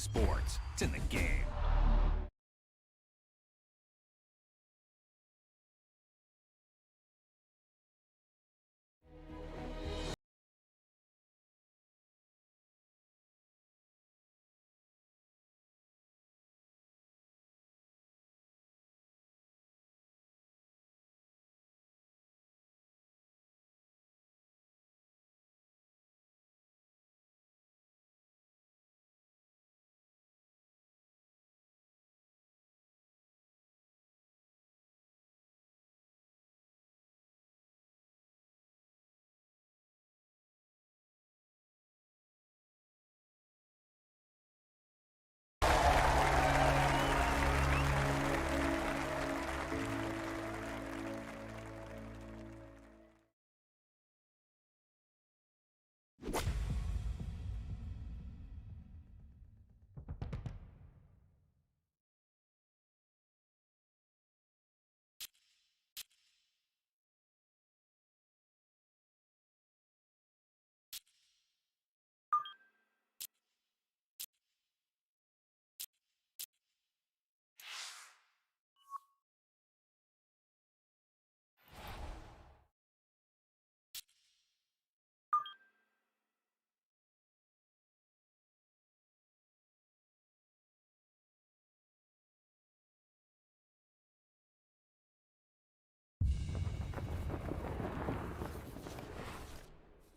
sports. It's in the game.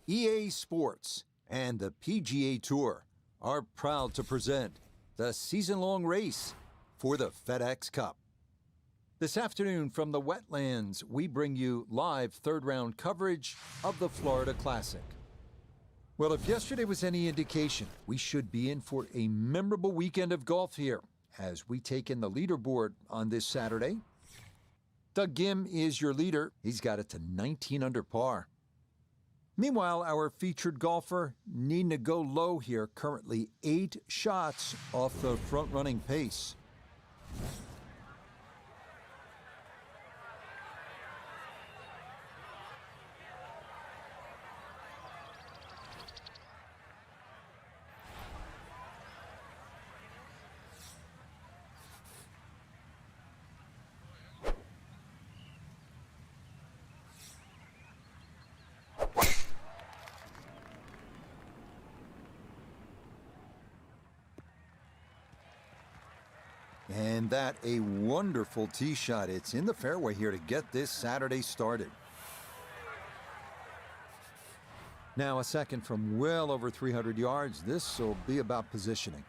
EA Sports and the PGA Tour are proud to present the season-long race for the FedEx Cup. This afternoon from the Wetlands, we bring you live third-round coverage of the Florida Classic. Well, if yesterday was any indication, we should be in for a memorable weekend of golf here as we take in the leaderboard on this Saturday. Doug Ghim is your leader. He's got it to 19 under par. Meanwhile, our featured golfer needing to go low here, currently 8 shots off the front-running pace. And that a wonderful tee shot. It's in the fairway here to get this Saturday started. Now a second from well over 300 yards. This will be about positioning.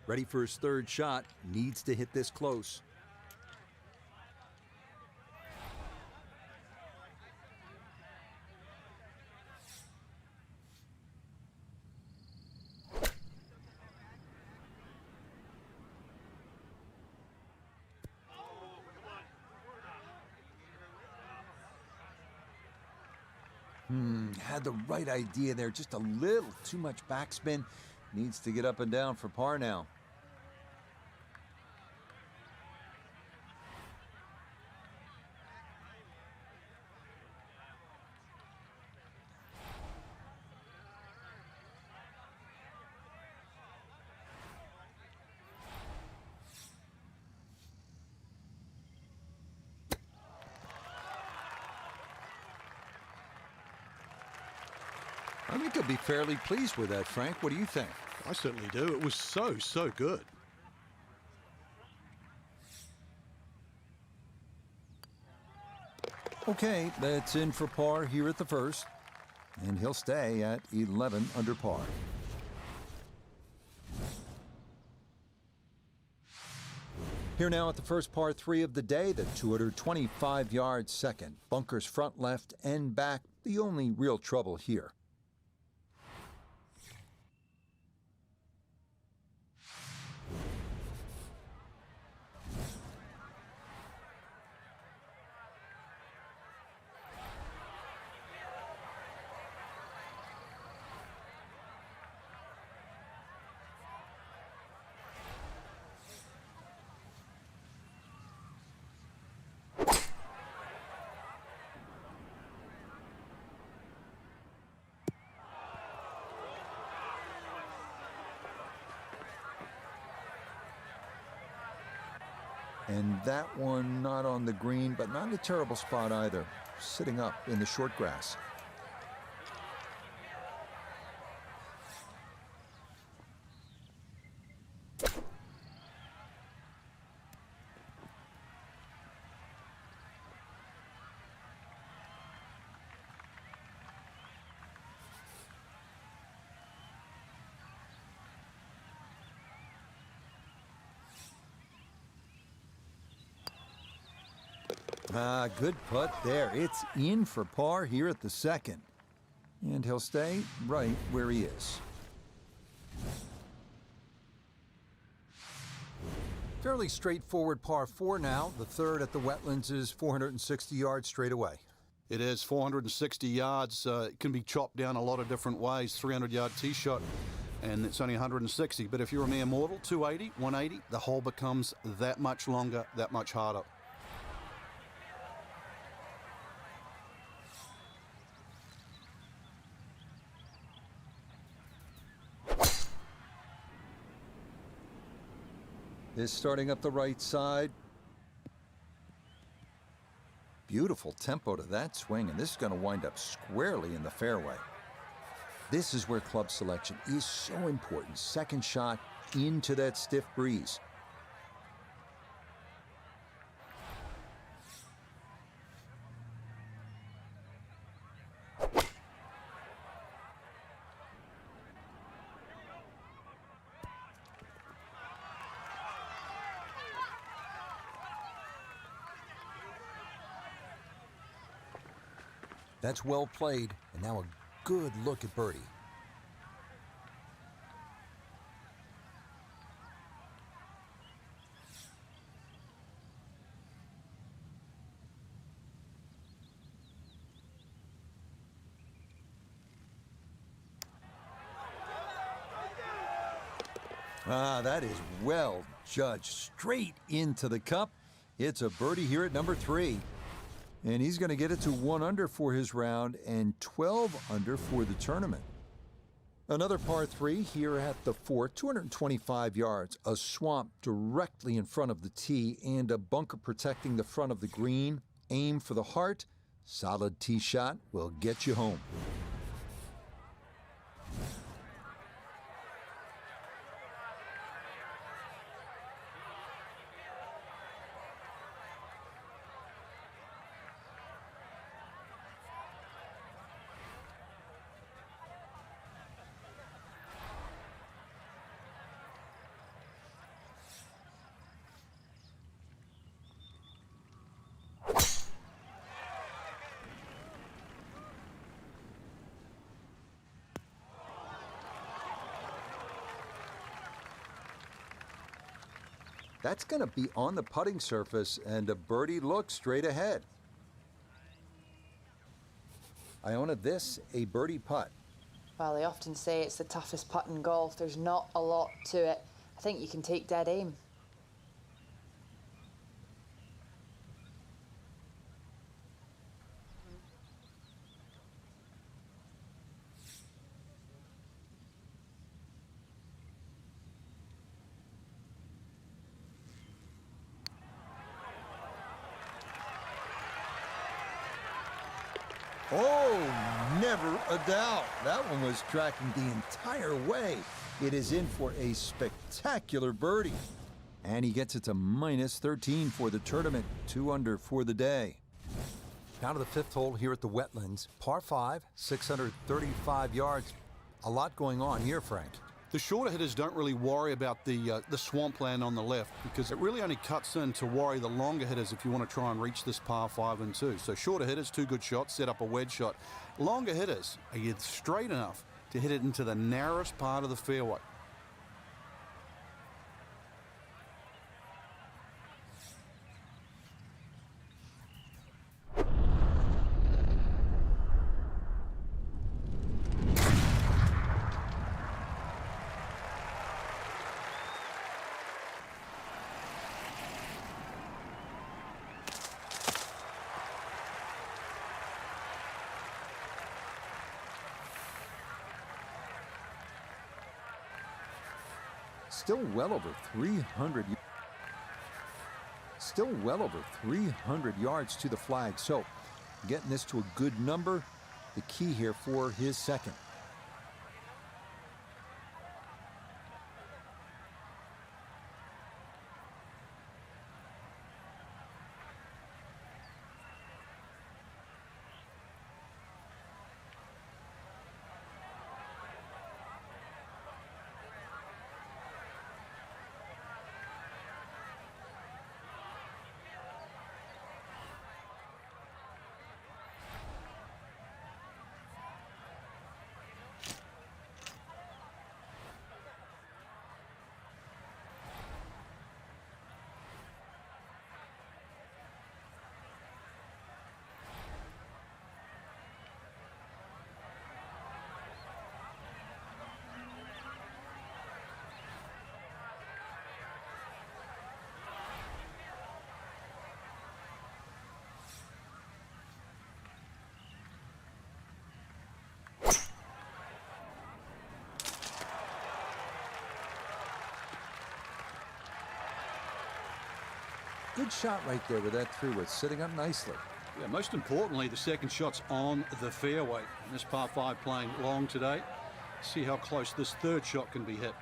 Ready for his third shot, needs to hit this close. Had the right idea there, just a little too much backspin. Needs to get up and down for par now. I think he'll be fairly pleased with that, Frank. What do you think? I certainly do. It was so good. Okay, that's in for par here at the first. And he'll stay at 11 under par. Here now at the first par 3 of the day, the 225-yard second. Bunkers front, left, and back. The only real trouble here. And that one not on the green, but not in a terrible spot either. Sitting up in the short grass. Good putt there. It's in for par here at the second. And he'll stay right where he is. Fairly straightforward par 4 now. The third at the Wetlands is 460 yards straight away. It is 460 yards. It can be chopped down a lot of different ways. 300-yard tee shot, and it's only 160. But if you're a mere mortal, 280, 180, the hole becomes that much longer, that much harder. Is starting up the right side. Beautiful tempo to that swing, and this is going to wind up squarely in the fairway. This is where club selection is so important. Second shot into that stiff breeze. That's well played, and now a good look at birdie. That is well judged. Straight into the cup. It's a birdie here at number 3. And he's going to get it to 1 under for his round and 12 under for the tournament. Another par 3 here at the 4th, 225 yards, a swamp directly in front of the tee and a bunker protecting the front of the green. Aim for the heart. Solid tee shot will get you home. That's going to be on the putting surface, and a birdie look straight ahead. Iona, this a birdie putt. Well, they often say it's the toughest putt in golf. There's not a lot to it. I think you can take dead aim. Oh, never a doubt. That one was tracking the entire way. It is in for a spectacular birdie. And he gets it to minus 13 for the tournament, 2 under for the day. Now to the 5th hole here at the Wetlands. Par 5, 635 yards. A lot going on here, Frank. The shorter hitters don't really worry about the swampland on the left, because it really only cuts in to worry the longer hitters if you want to try and reach this par 5 and 2. So shorter hitters, 2 good shots, set up a wedge shot. Longer hitters are you straight enough to hit it into the narrowest part of the fairway. Still well over 300. still well over 300 yards to the flag. So getting this to a good number, the key here for his second. Good shot right there with that three-wood, sitting up nicely. Yeah, most importantly, the second shot's on the fairway. And this par 5 playing long today. See how close this third shot can be hit.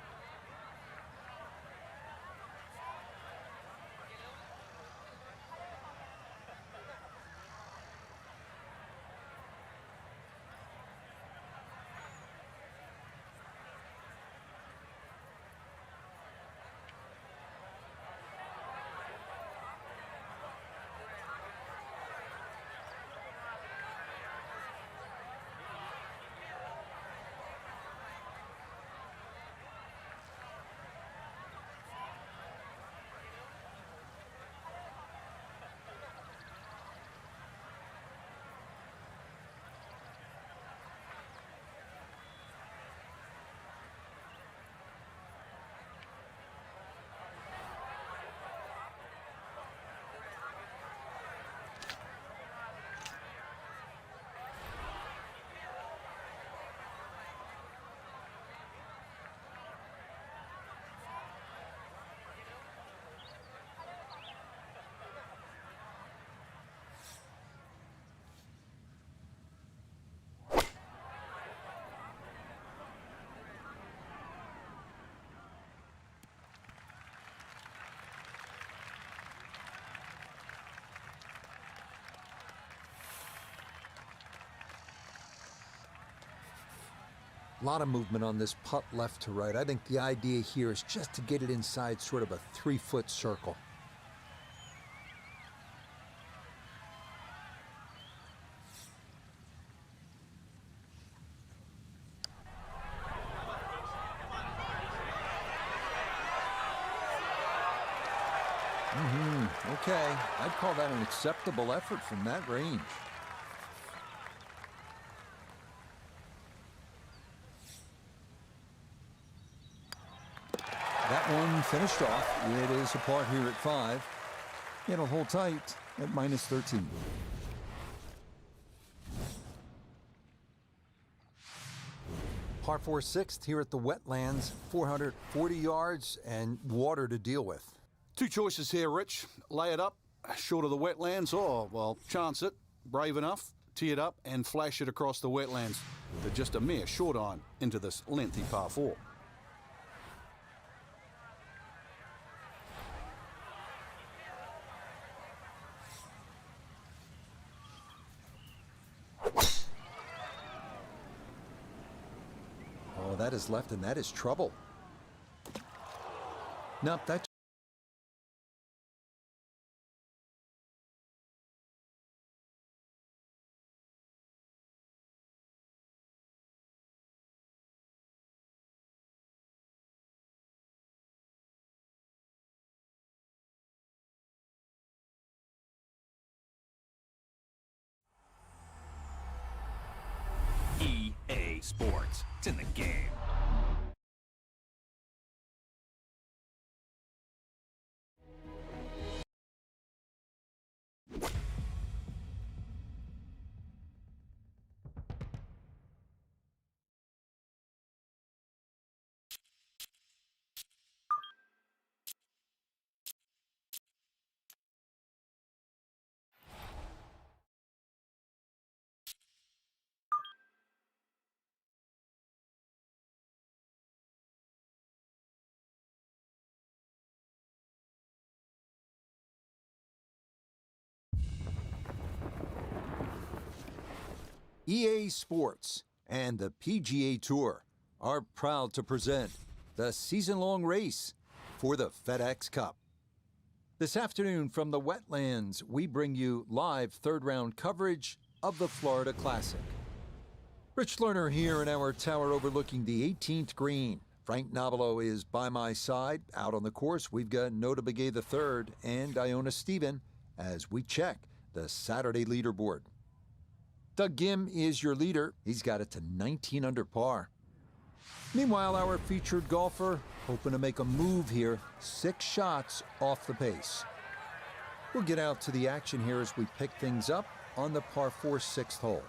A lot of movement on this putt left to right. I think the idea here is just to get it inside sort of a 3-foot circle. Okay, I'd call that an acceptable effort from that range. That one finished off. It is a par here at 5. It'll hold tight at -13. Par 4 sixth here at the Wetlands, 440 yards and water to deal with. Two choices here, Rich. Lay it up short of the wetlands, or, well, chance it, brave enough, tee it up and flash it across the wetlands. They're just a mere short iron into this lengthy par 4. Oh, that is left and that is trouble. Nope, that EA Sports. It's in the game. EA Sports and the PGA Tour are proud to present the season-long race for the FedEx Cup. This afternoon from the Wetlands, we bring you live third-round coverage of the Florida Classic. Rich Lerner here in our tower overlooking the 18th green. Frank Nobilo is by my side. Out on the course, we've got Notah Begay III and Iona Stephen as we check the Saturday leaderboard. Doug Ghim is your leader. He's got it to 19 under par. Meanwhile, our featured golfer hoping to make a move here, 6 shots off the pace. We'll get out to the action here as we pick things up on the par 4 6th hole.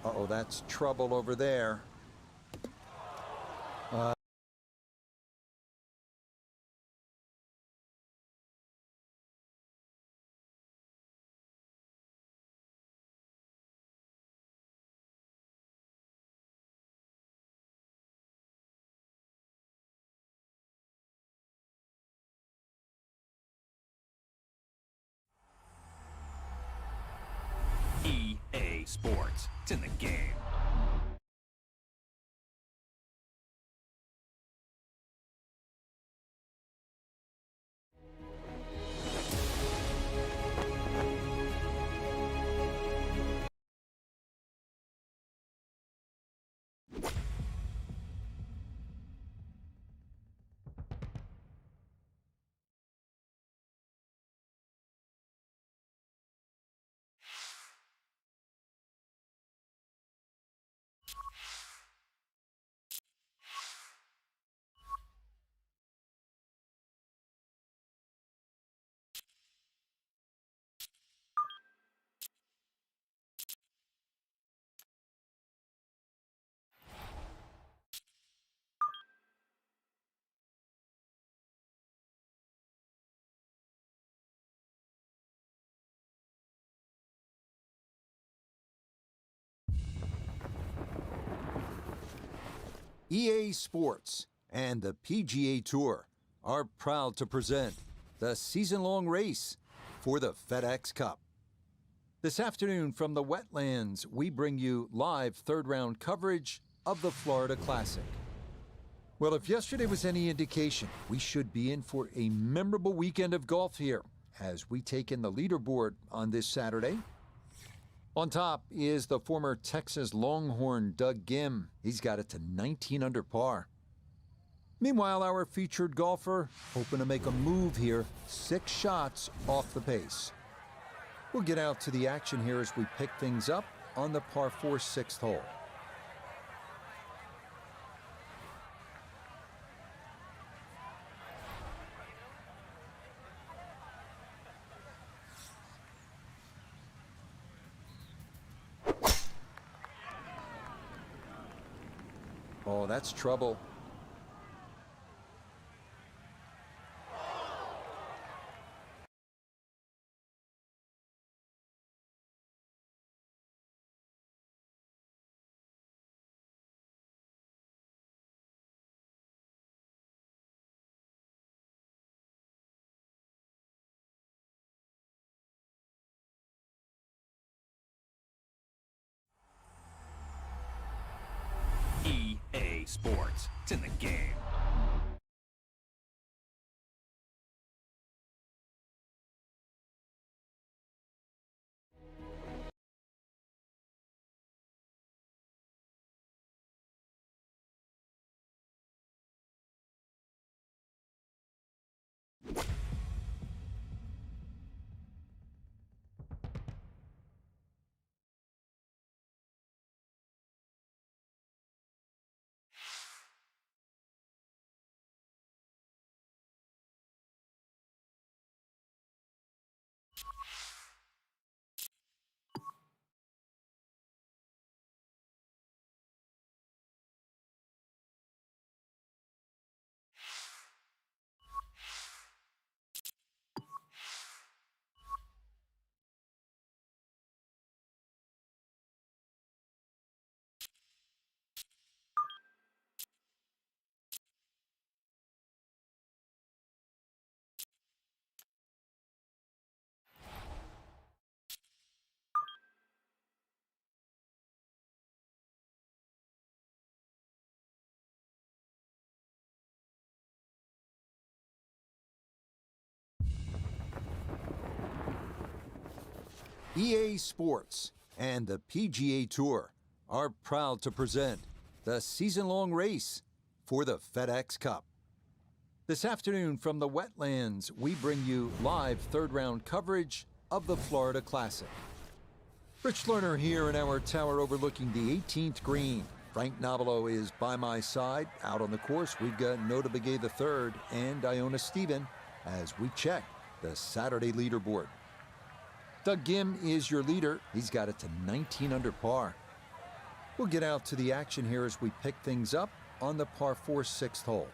Uh-oh, that's trouble over there. EA Sports. It's in the game. EA Sports and the PGA Tour are proud to present the season-long race for the FedEx Cup. This afternoon from the Wetlands, we bring you live third-round coverage of the Florida Classic. Well, if yesterday was any indication, we should be in for a memorable weekend of golf here as we take in the leaderboard on this Saturday. On top is the former Texas Longhorn Doug Ghim. He's got it to 19 under par. Meanwhile, our featured golfer hoping to make a move here, 6 shots off the pace. We'll get out to the action here as we pick things up on the par 4 6th hole. Oh, that's trouble. EA Sports. It's in the game. EA Sports and the PGA Tour are proud to present the season-long race for the FedEx Cup. This afternoon from the Wetlands, we bring you live third-round coverage of the Florida Classic. Rich Lerner here in our tower overlooking the 18th green. Frank Nobilo is by my side. Out on the course, we've got Nota Begay III and Iona Stephen as we check the Saturday leaderboard. Doug Gim is your leader. He's got it to 19 under par. We'll get out to the action here as we pick things up on the par 4 6th hole.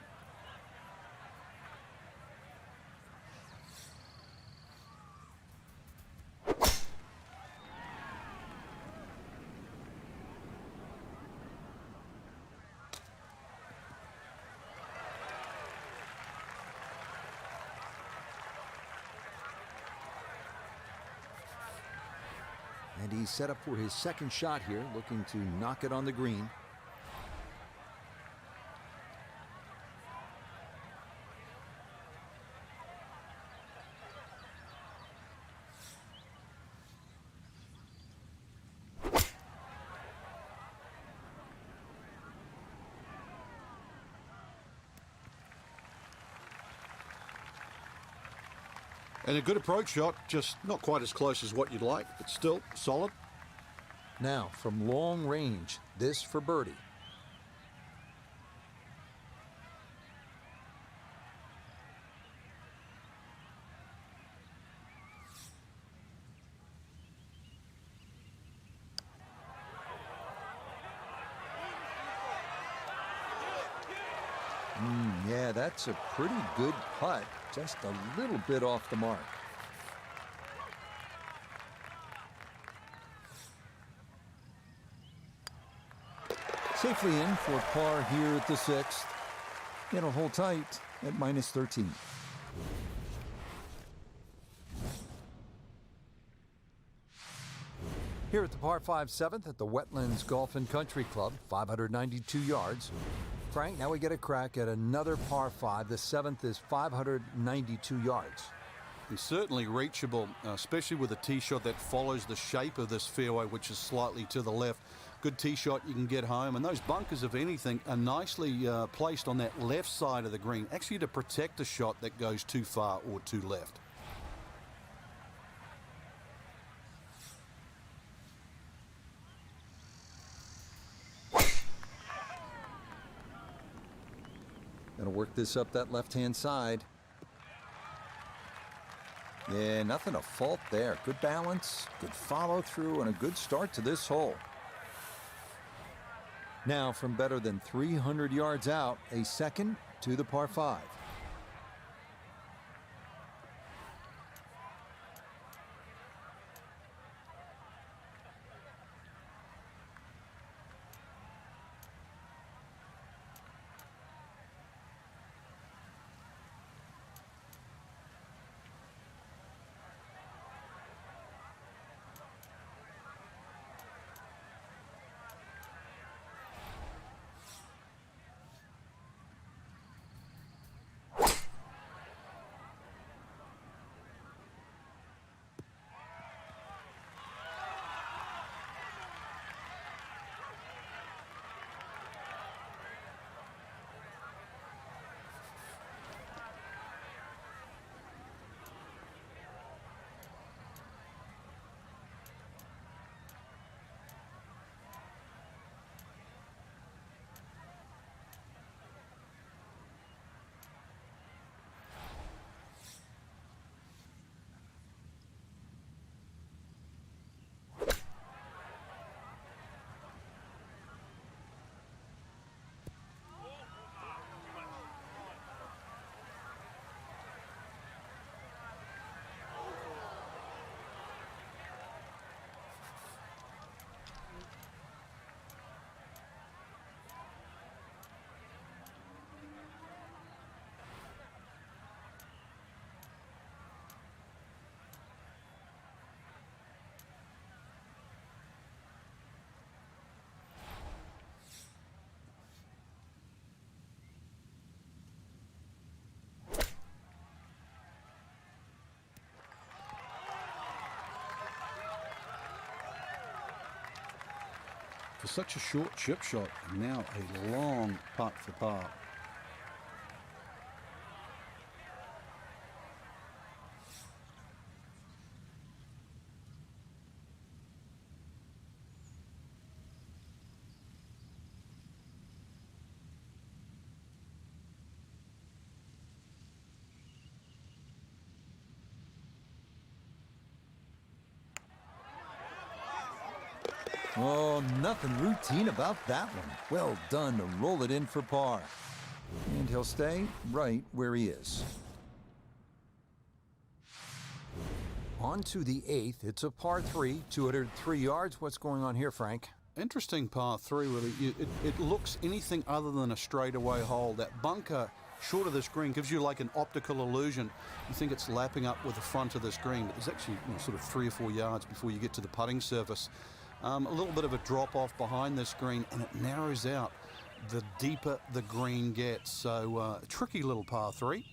And he's set up for his second shot here, looking to knock it on the green. And a good approach shot, just not quite as close as what you'd like, but still solid. Now, from long range, this for birdie. Yeah, that's a pretty good putt, just a little bit off the mark. Safely in for par here at the 6th. It'll hold tight at -13. Here at the par 5 7th at the Wetlands Golf and Country Club, 592 yards. Frank, now we get a crack at another par 5. The 7th is 592 yards. It's certainly reachable, especially with a tee shot that follows the shape of this fairway, which is slightly to the left. Good tee shot, you can get home. And those bunkers, if anything, are nicely placed on that left side of the green, actually to protect a shot that goes too far or too left. Gonna work this up that left-hand side. Yeah, nothing to fault there. Good balance, good follow-through, and a good start to this hole. Now, from better than 300 yards out, a second to the par 5. for such a short chip shot, and now a long putt for par. Oh, nothing routine about that one. Well done to roll it in for par. And he'll stay right where he is. On to the 8th. It's a par 3, 203 yards. What's going on here, Frank? Interesting par 3, really. It looks anything other than a straightaway hole. That bunker short of this green gives you like an optical illusion. You think it's lapping up with the front of this green, but there's actually sort of 3 or 4 yards before you get to the putting surface. A little bit of a drop off behind this green, and it narrows out the deeper the green gets. So a tricky little par 3.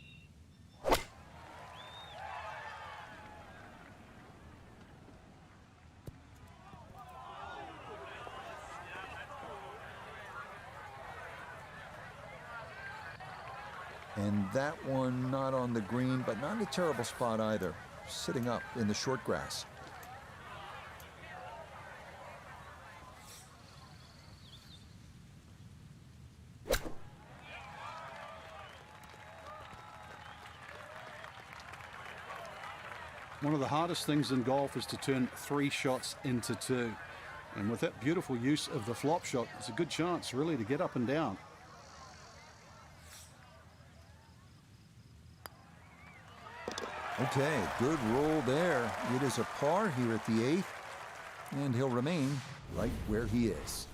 And that one not on the green, but not a terrible spot either. Sitting up in the short grass. One of the hardest things in golf is to turn 3 shots into 2. And with that beautiful use of the flop shot, it's a good chance really to get up and down. Okay, good roll there. It is a par here at the 8th, and he'll remain right where he is.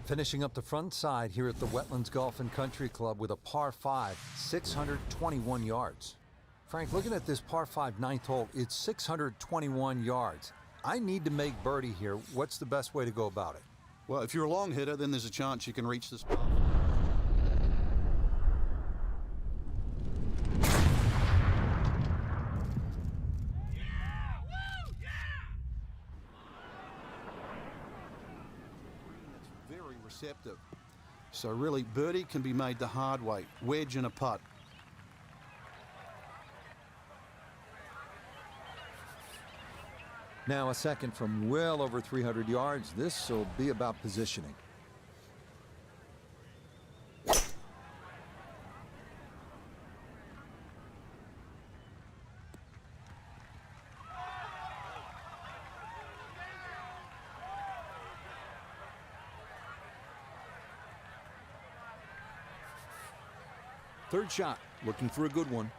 Finishing up the front side here at the Wetlands Golf and Country Club with a par 5, 621 yards. Frank, looking at this par 5 ninth hole, it's 621 yards. I need to make birdie here. What's the best way to go about it? Well, if you're a long hitter, then there's a chance you can reach this par. Very receptive. So really, birdie can be made the hard way. Wedge and a putt. Now a second from well over 300 yards. This will be about positioning. Third shot, looking for a good one.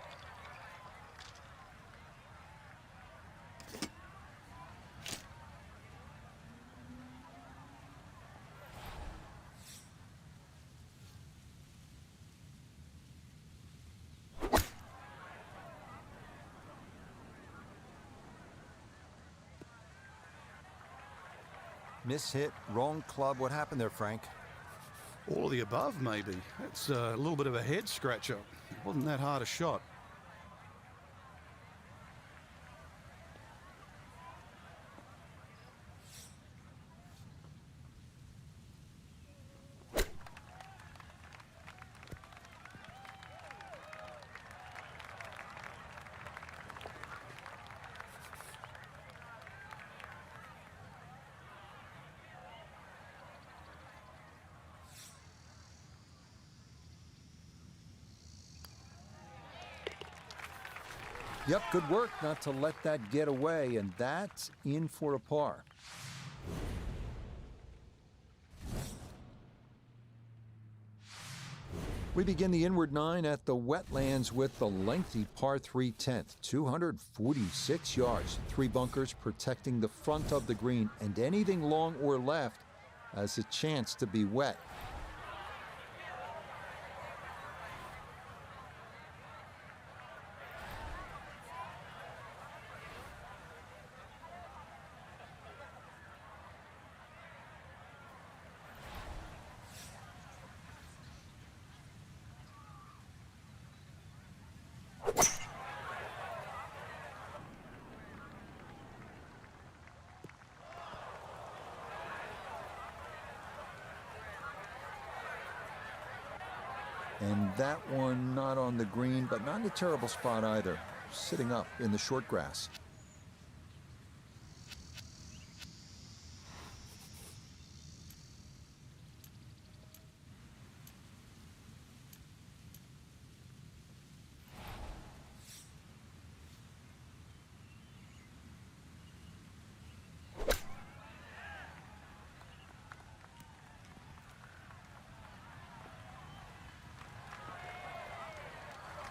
Miss hit, wrong club. What happened there, Frank? All of the above, maybe. It's a little bit of a head scratcher. It wasn't that hard a shot. Yep, good work not to let that get away, and that's in for a par. We begin the inward 9 at the Wetlands with the lengthy par 3 10th, 246 yards, 3 bunkers protecting the front of the green, and anything long or left has a chance to be wet. And that one not on the green, but not in a terrible spot either. Sitting up in the short grass.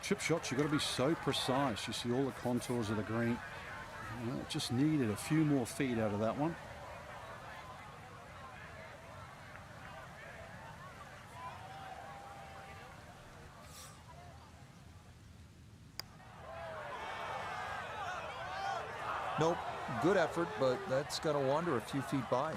Chip shots, you've got to be so precise. You see all the contours of the green. You know, it just needed a few more feet out of that one. Nope, good effort, but that's got to wander a few feet by.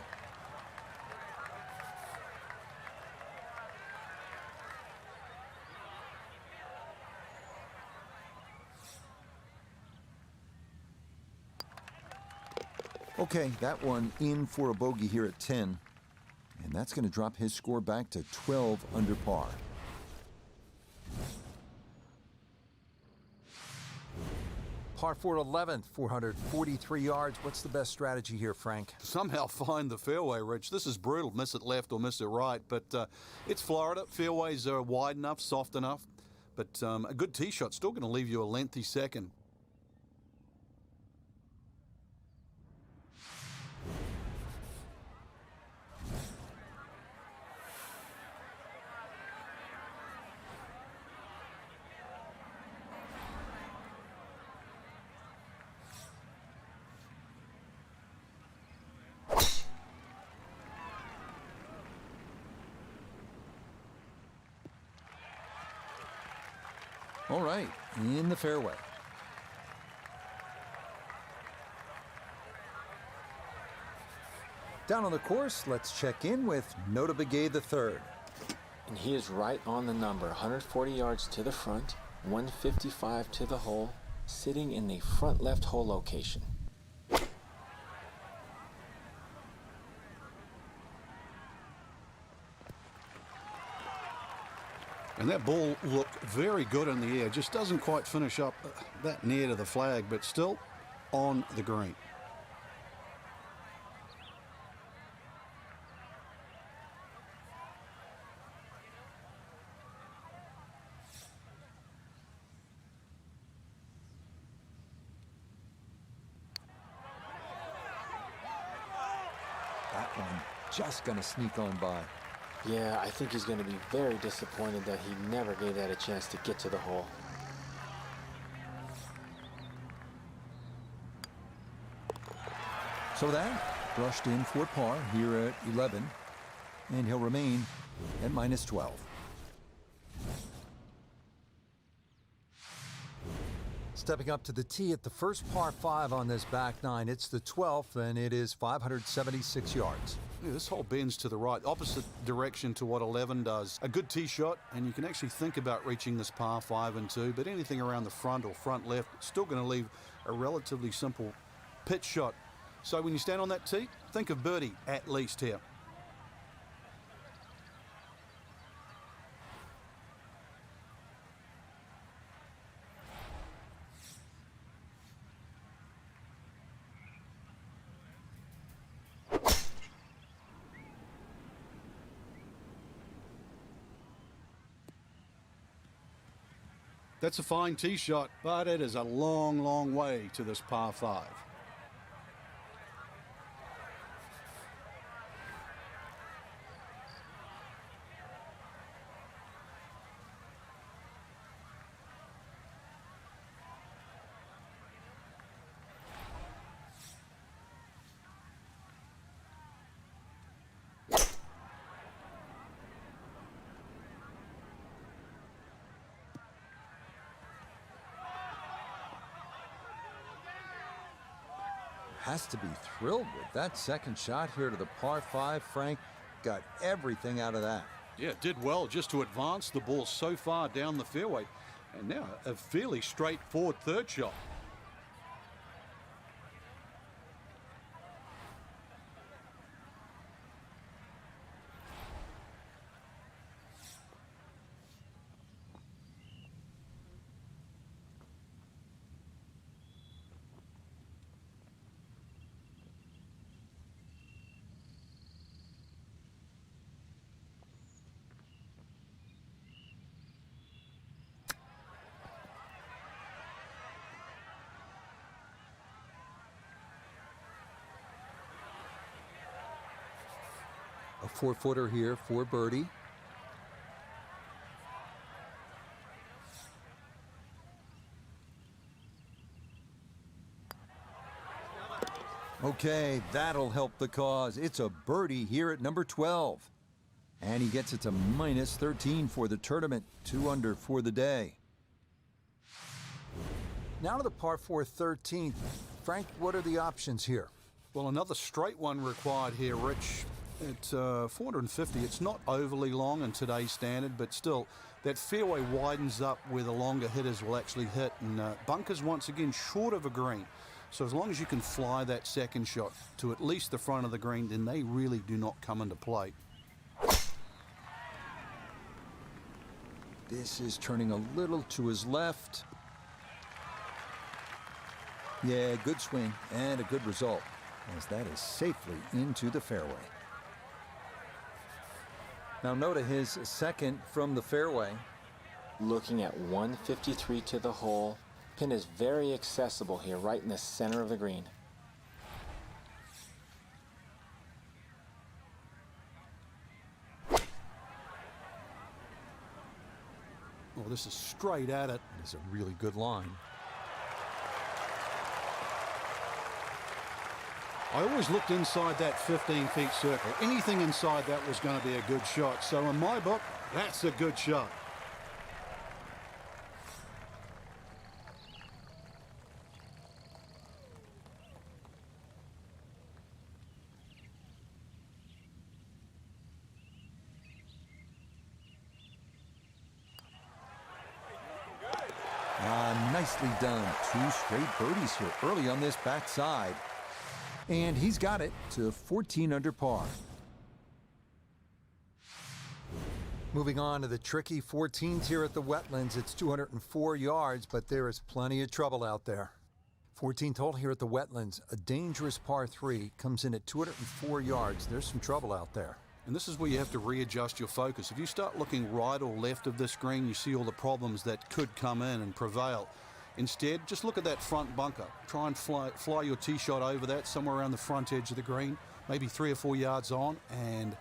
Okay, that one in for a bogey here at 10. And that's going to drop his score back to 12 under par. Par 4 11th, 443 yards. What's the best strategy here, Frank? Somehow find the fairway, Rich. This is brutal. Miss it left or miss it right. But it's Florida. Fairways are wide enough, soft enough. But a good tee shot still going to leave you a lengthy second. All right, in the fairway. Down on the course, let's check in with Notah Begay III. And he is right on the number, 140 yards to the front, 155 to the hole, sitting in the front left hole location. And that ball looked very good in the air. Just doesn't quite finish up that near to the flag, but still on the green. That one just going to sneak on by. Yeah, I think he's going to be very disappointed that he never gave that a chance to get to the hole. So that brushed in for par here at 11, and he'll remain at minus 12. Stepping up to the tee at the first par 5 on this back nine. It's the 12th, and it is 576 yards. Yeah, this hole bends to the right, opposite direction to what 11 does. A good tee shot, and you can actually think about reaching this par 5 and 2, but anything around the front or front left, it's still going to leave a relatively simple pitch shot. So when you stand on that tee, think of birdie at least here. That's a fine tee shot, but it is a long, long way to this par 5. Has to be thrilled with that second shot here to the par 5. Frank got everything out of that. Yeah, did well just to advance the ball so far down the fairway. And now a fairly straightforward third shot. A 4-footer here for birdie. Okay, that'll help the cause. It's a birdie here at number 12. And he gets it to minus 13 for the tournament, 2 under for the day. Now to the par 4 13th. Frank, what are the options here? Well, another straight one required here, Rich. At 450, it's not overly long in today's standard, but still, that fairway widens up where the longer hitters will actually hit. And bunkers, once again, short of a green. So as long as you can fly that second shot to at least the front of the green, then they really do not come into play. This is turning a little to his left. Yeah, good swing and a good result, as that is safely into the fairway. Now Notah, his second from the fairway. Looking at 153 to the hole. Pin is very accessible here, right in the center of the green. Well, this is straight at it. It is a really good line. I always looked inside that 15-feet circle. Anything inside that was going to be a good shot. So in my book, that's a good shot. Nicely done. 2 straight birdies here early on this backside. And he's got it to 14 under par. Moving on to the tricky 14s here at the Wetlands. It's 204 yards, but there is plenty of trouble out there. 14th hole here at the Wetlands, a dangerous par 3, comes in at 204 yards. There's some trouble out there. And this is where you have to readjust your focus. If you start looking right or left of this green, you see all the problems that could come in and prevail. Instead, just look at that front bunker. Try and fly your tee shot over that, somewhere around the front edge of the green, maybe 3 or 4 yards on, and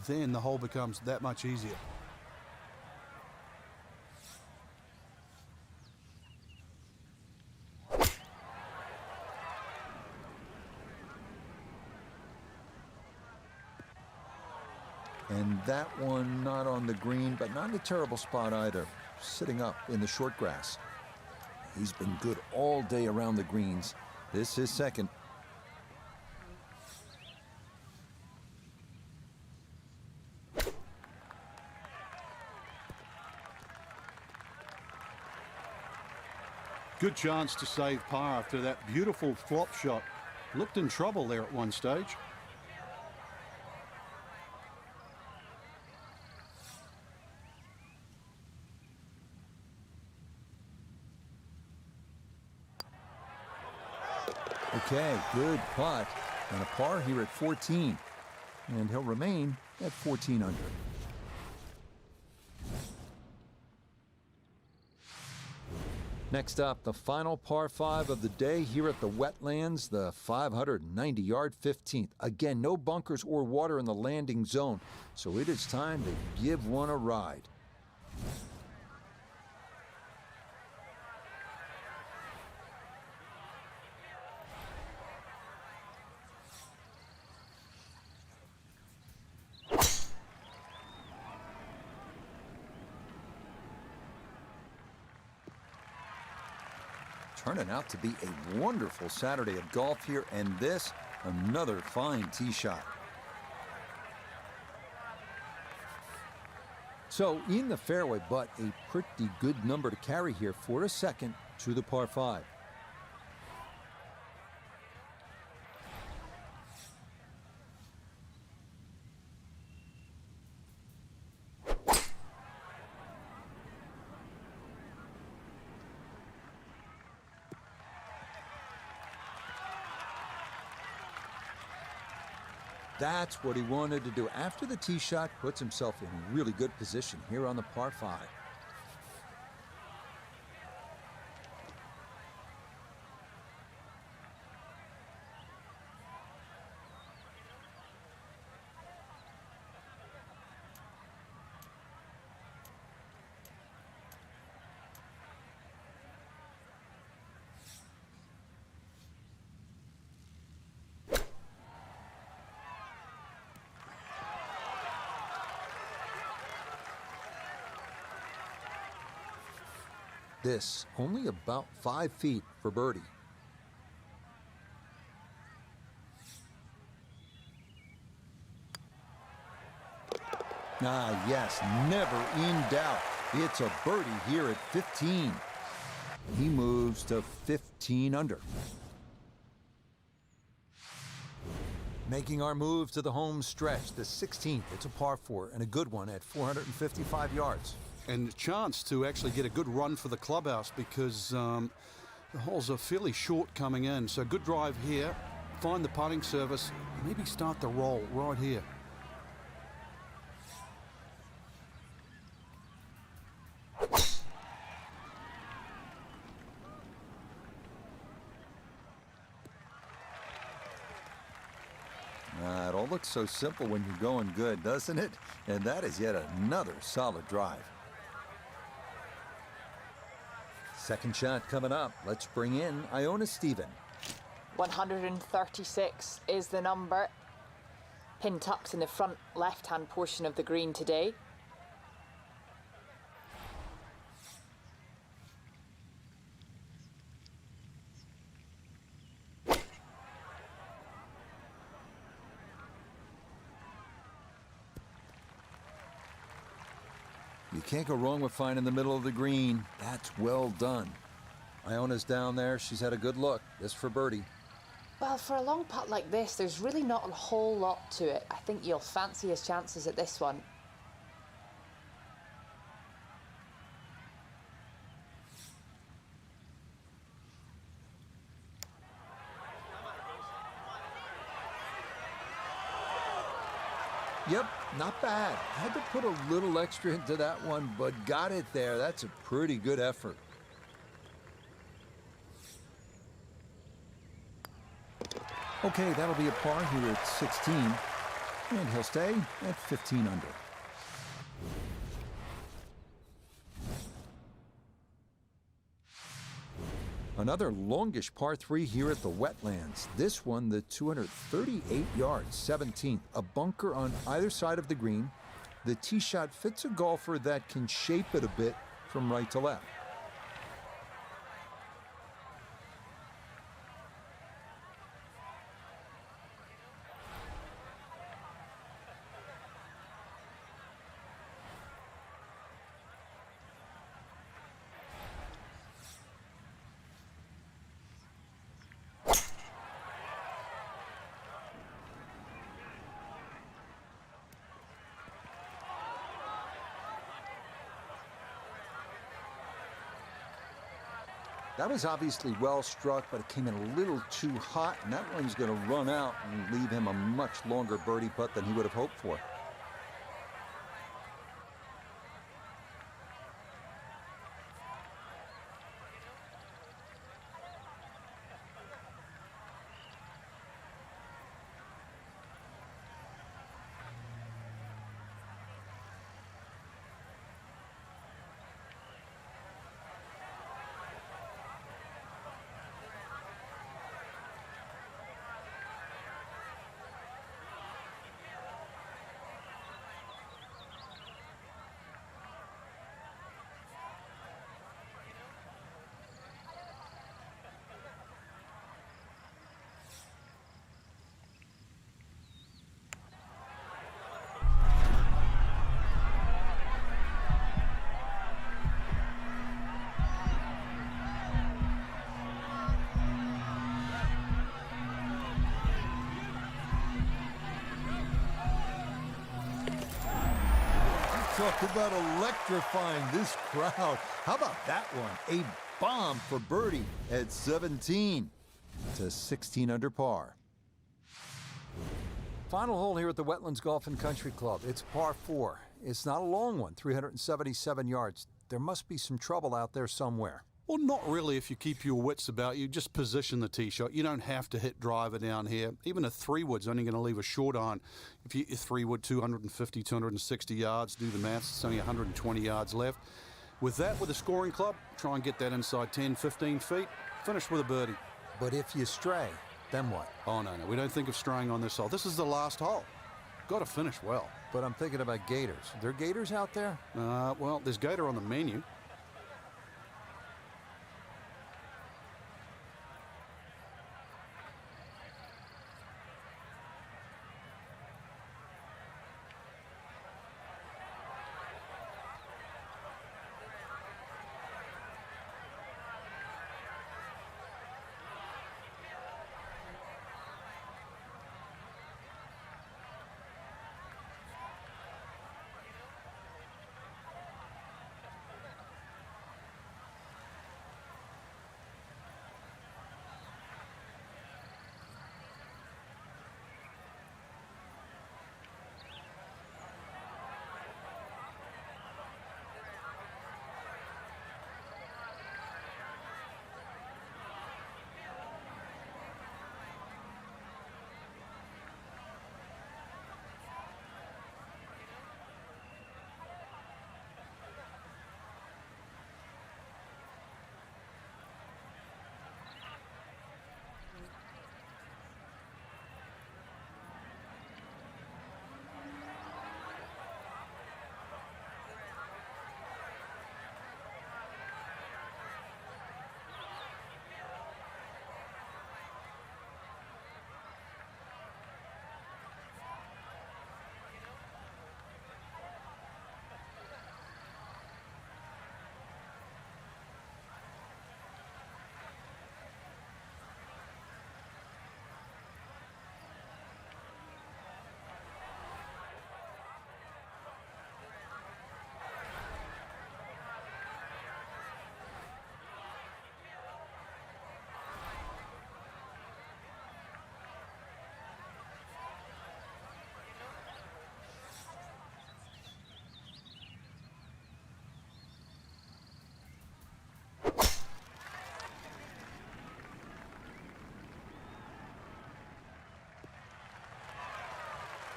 then the hole becomes that much easier. And that one not on the green, but not in a terrible spot either. Sitting up in the short grass. He's been good all day around the greens. This is second. Good chance to save par after that beautiful flop shot. Looked in trouble there at one stage. Okay, good putt. And a par here at 14. And he'll remain at 14 under. Next up, the final par 5 of the day here at the Wetlands, the 590-yard 15th. Again, no bunkers or water in the landing zone, so it is time to give one a ride. Turning out to be a wonderful Saturday of golf here, and this, another fine tee shot. So in the fairway, but a pretty good number to carry here for a second to the par 5. That's what he wanted to do. After the tee shot, puts himself in really good position here on the par 5. This only about 5 feet for birdie. Ah, yes, never in doubt. It's a birdie here at 15. He moves to 15 under. Making our move to the home stretch, the 16th. It's a par 4 and a good one at 455 yards. And a chance to actually get a good run for the clubhouse because the holes are fairly short coming in. So good drive here, find the putting surface, maybe start the roll right here. It all looks so simple when you're going good, doesn't it? And that is yet another solid drive. Second shot coming up. Let's bring in Iona Stephen. 136 is the number. Pin tucks in the front left-hand portion of the green today. You can't go wrong with finding the middle of the green. That's well done. Iona's down there. She's had a good look. This for birdie. Well, for a long putt like this, there's really not a whole lot to it. I think you'll fancy his chances at this one. Yep, not bad. Had to put a little extra into that one, but got it there. That's a pretty good effort. Okay, that'll be a par here at 16. And he'll stay at 15 under. Another longish par 3 here at the Wetlands. This one, the 238 yards, 17th. A bunker on either side of the green. The tee shot fits a golfer that can shape it a bit from right to left. That was obviously well struck, but it came in a little too hot, and that one's going to run out and leave him a much longer birdie putt than he would have hoped for. Talk about electrifying this crowd. How about that one? A bomb for birdie at 17 to 16 under par. Final hole here at the Wetlands Golf and Country Club. It's par 4. It's not a long one, 377 yards. There must be some trouble out there somewhere. Well, not really if you keep your wits about you. Just position the tee shot. You don't have to hit driver down here. Even a 3-wood's only going to leave a short iron. If you hit your 3-wood 250, 260 yards, do the maths, it's only 120 yards left. With that, with a scoring club, try and get that inside 10, 15 feet. Finish with a birdie. But if you stray, then what? Oh, no. We don't think of straying on this hole. This is the last hole. Got to finish well. But I'm thinking about gators. Are there gators out there? Well, there's gator on the menu.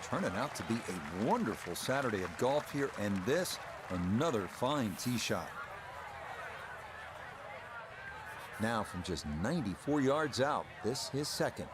turning out to be a wonderful Saturday of golf here, and this, another fine tee shot. Now from just 94 yards out, this his second.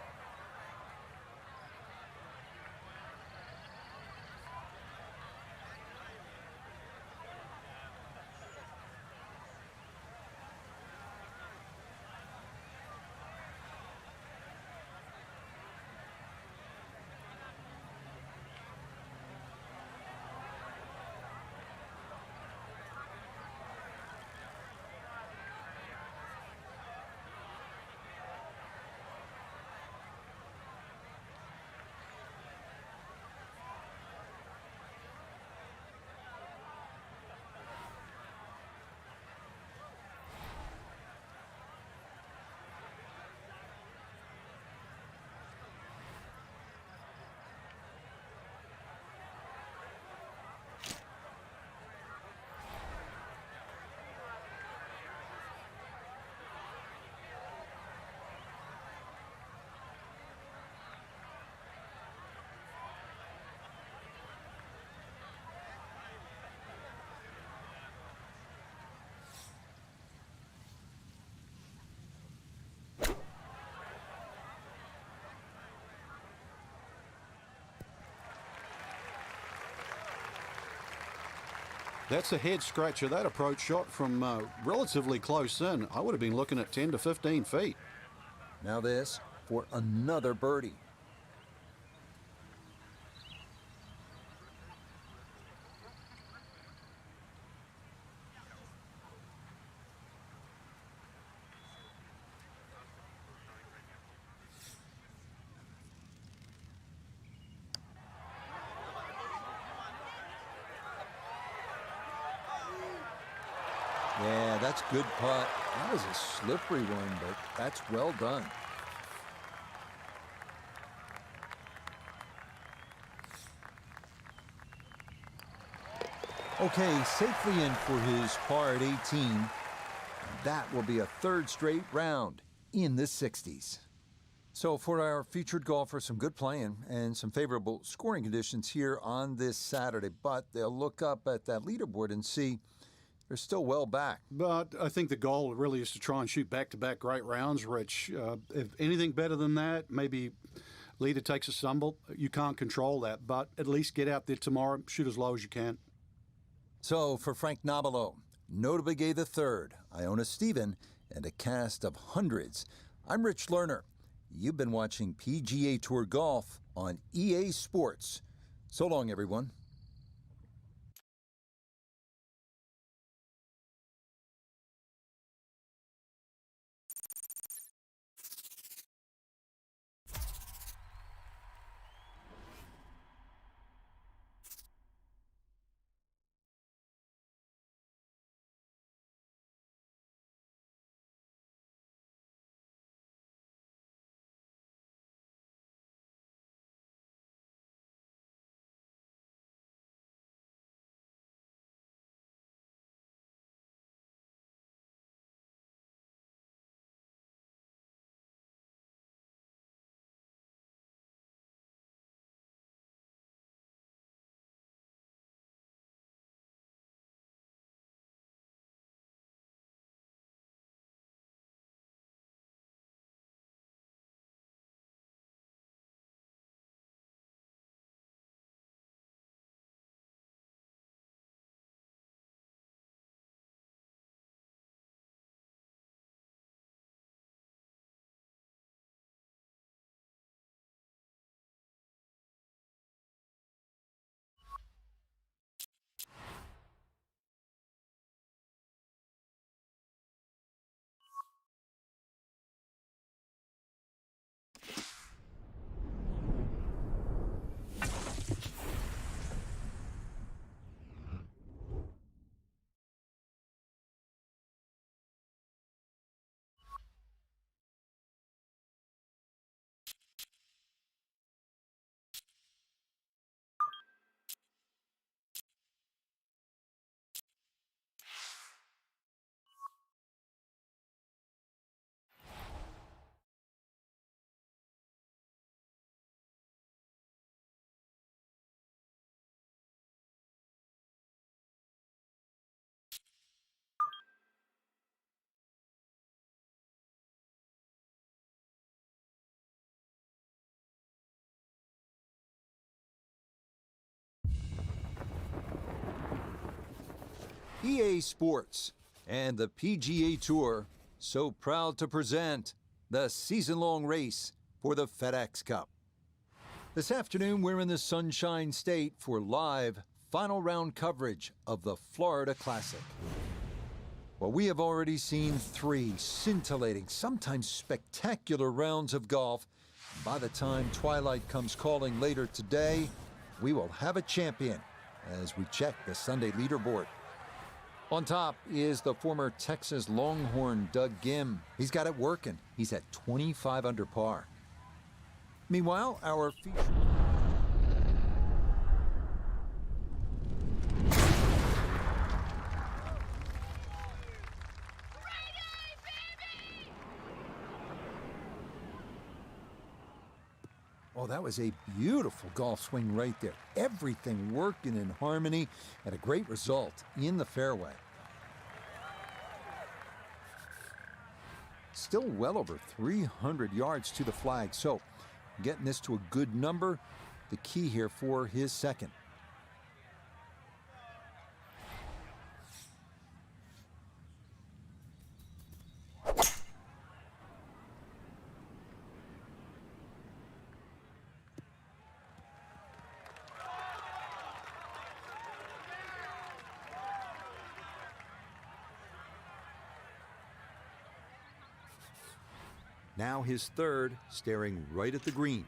That's a head scratcher. That approach shot from relatively close in. I would have been looking at 10 to 15 feet. Now this for another birdie. Yeah, that's good putt. That was a slippery one, but that's well done. Okay, safely in for his par at 18. That will be a third straight round in the 60s. So for our featured golfer, some good playing and some favorable scoring conditions here on this Saturday. But they'll look up at that leaderboard and see they're still well back. But I think the goal really is to try and shoot back-to-back great rounds, Rich. If anything better than that, maybe leader takes a stumble. You can't control that, but at least get out there tomorrow, shoot as low as you can. So for Frank Nobilo, Notah Begay III, Iona Stephen, and a cast of hundreds, I'm Rich Lerner. You've been watching PGA Tour Golf on EA Sports. So long, everyone. EA Sports and the PGA Tour so proud to present the season-long race for the FedEx Cup. This afternoon, we're in the Sunshine State for live final round coverage of the Florida Classic. Well, we have already seen 3 scintillating, sometimes spectacular rounds of golf. By the time twilight comes calling later today, we will have a champion as we check the Sunday leaderboard. On top is the former Texas Longhorn Doug Ghim. He's got it working. He's at 25 under par. Meanwhile, our feature... Oh, that was a beautiful golf swing right there. Everything working in harmony and a great result in the fairway. Still well over 300 yards to the flag, so getting this to a good number, the key here for his second. Now his third, staring right at the green.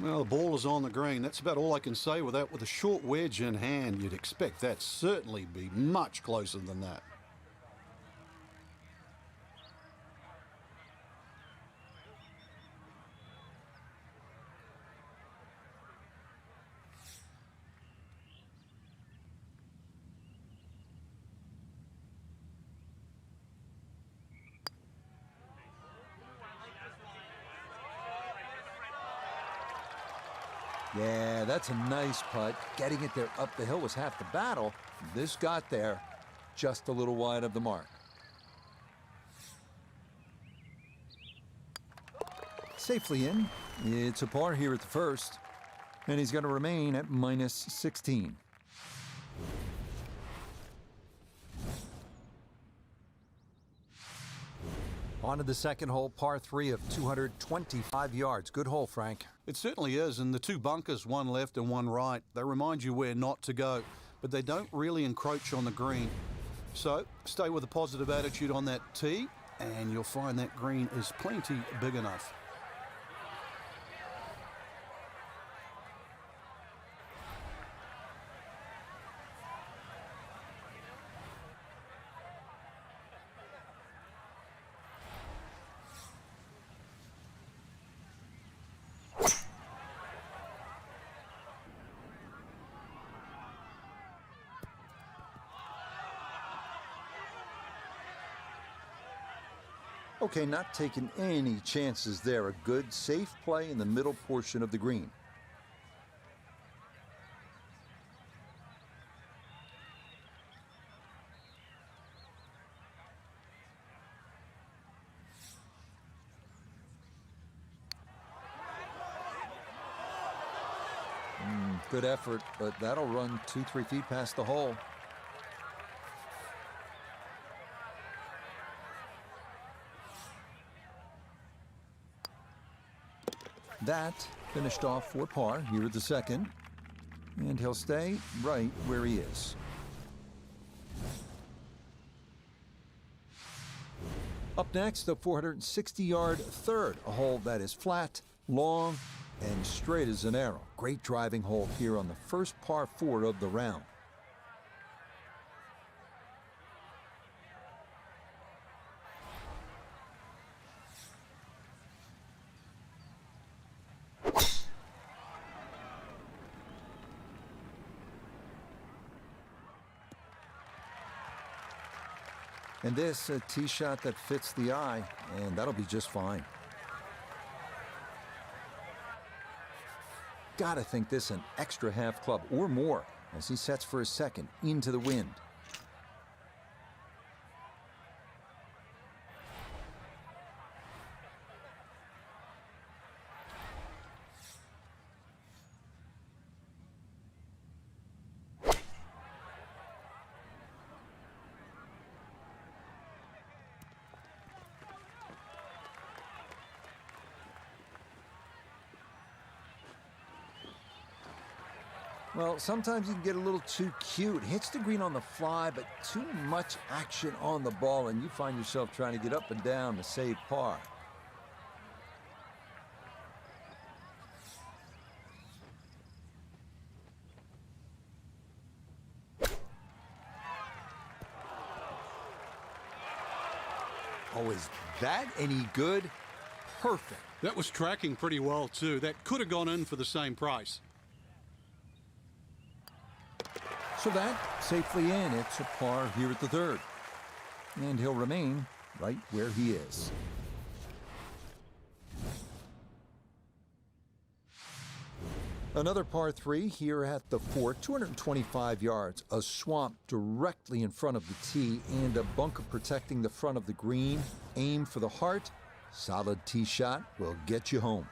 Well, the ball is on the green. That's about all I can say with that. With a short wedge in hand, you'd expect that certainly be much closer than that. Yeah, that's a nice putt. Getting it there up the hill was half the battle. This got there just a little wide of the mark. Safely in. It's a par here at the first, and he's going to remain at minus 16. On to the second hole, par 3 of 225 yards. Good hole, Frank. It certainly is, and the 2 bunkers, one left and one right, they remind you where not to go, but they don't really encroach on the green. So stay with a positive attitude on that tee, and you'll find that green is plenty big enough. Okay, not taking any chances there. A good, safe play in the middle portion of the green. Good effort, but that'll run 2-3 feet past the hole. That finished off for par here at the second, and he'll stay right where he is. Up next, the 460-yard third, a hole that is flat, long, and straight as an arrow. Great driving hole here on the first par 4 of the round. And this, a tee shot that fits the eye, and that'll be just fine. Gotta think this an extra half club or more as he sets for his second into the wind. Well, sometimes you can get a little too cute. Hits the green on the fly, but too much action on the ball, and you find yourself trying to get up and down to save par. Oh, is that any good? Perfect. That was tracking pretty well, too. That could have gone in for the same price. So that safely in. It's a par here at the third. And he'll remain right where he is. Another par three here at the fourth, 225 yards. A swamp directly in front of the tee and a bunker protecting the front of the green. Aim for the heart. Solid tee shot will get you home.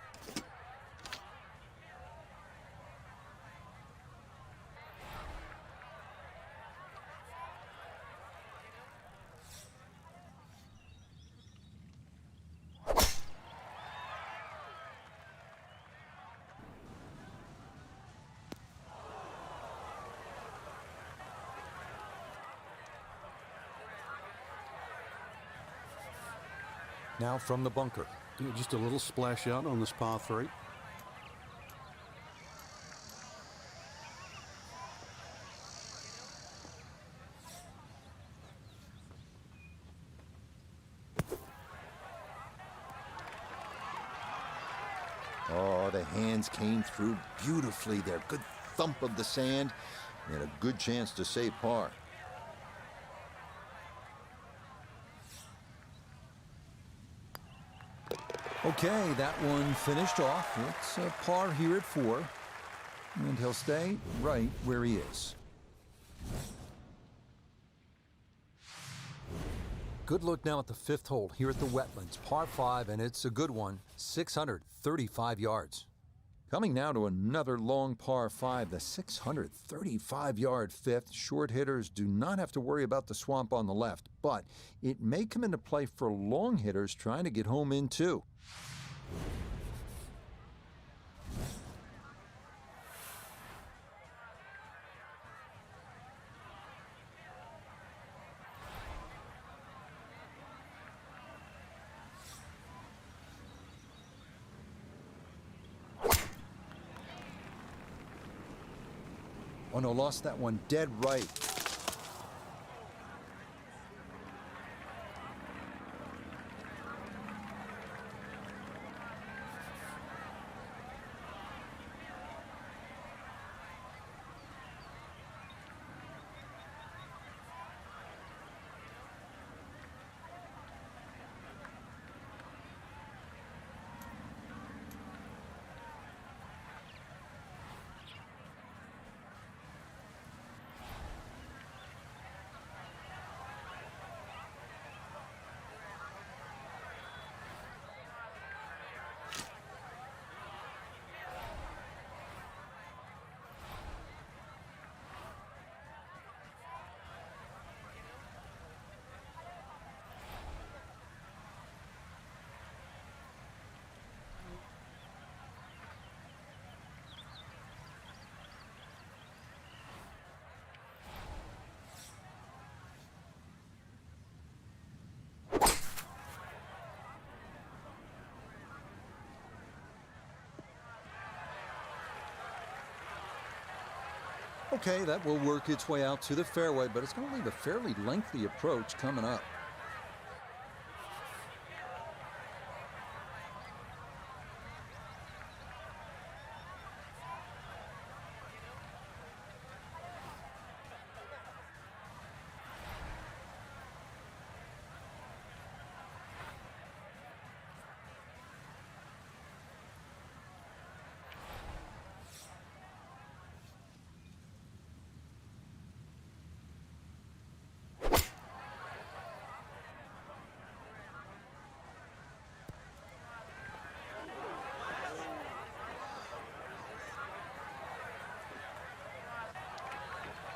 Now from the bunker. Yeah, just a little splash out on this par three. Oh, the hands came through beautifully there. Good thump of the sand and a good chance to save par. Okay, that one finished off. It's a par here at four, and he'll stay right where he is. Good look now at the fifth hole here at the Wetlands, par five, and it's a good one, 635 yards. Coming now to another long par five, the 635-yard fifth. Short hitters do not have to worry about the swamp on the left, but it may come into play for long hitters trying to get home in too. Oh no, lost that one dead right. Okay, that will work its way out to the fairway, but it's going to leave a fairly lengthy approach coming up.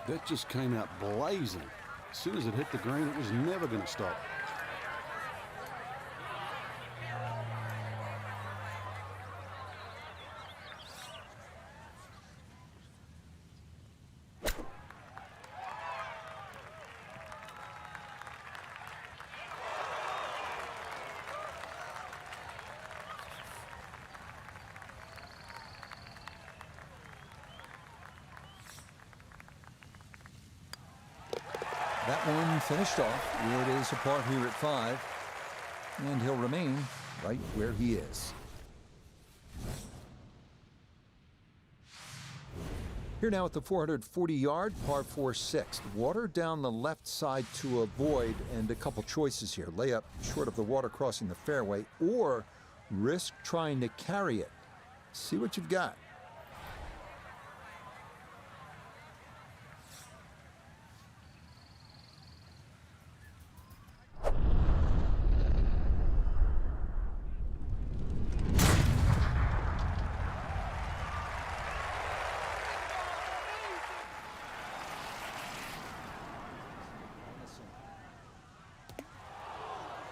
That just came out blazing. As soon as it hit the green, it was never going to stop. That one finished off. It is apart here at 5, and he'll remain right where he is. Here now at the 440-yard par 4 sixth. Water down the left side to avoid, and a couple choices here. Lay up short of the water crossing the fairway, or risk trying to carry it. See what you've got.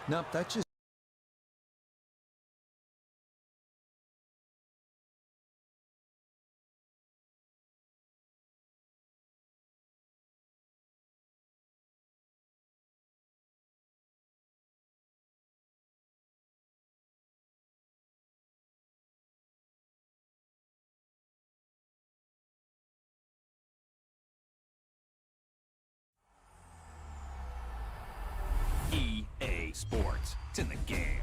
Nope, that's just EA Sports. It's in the game.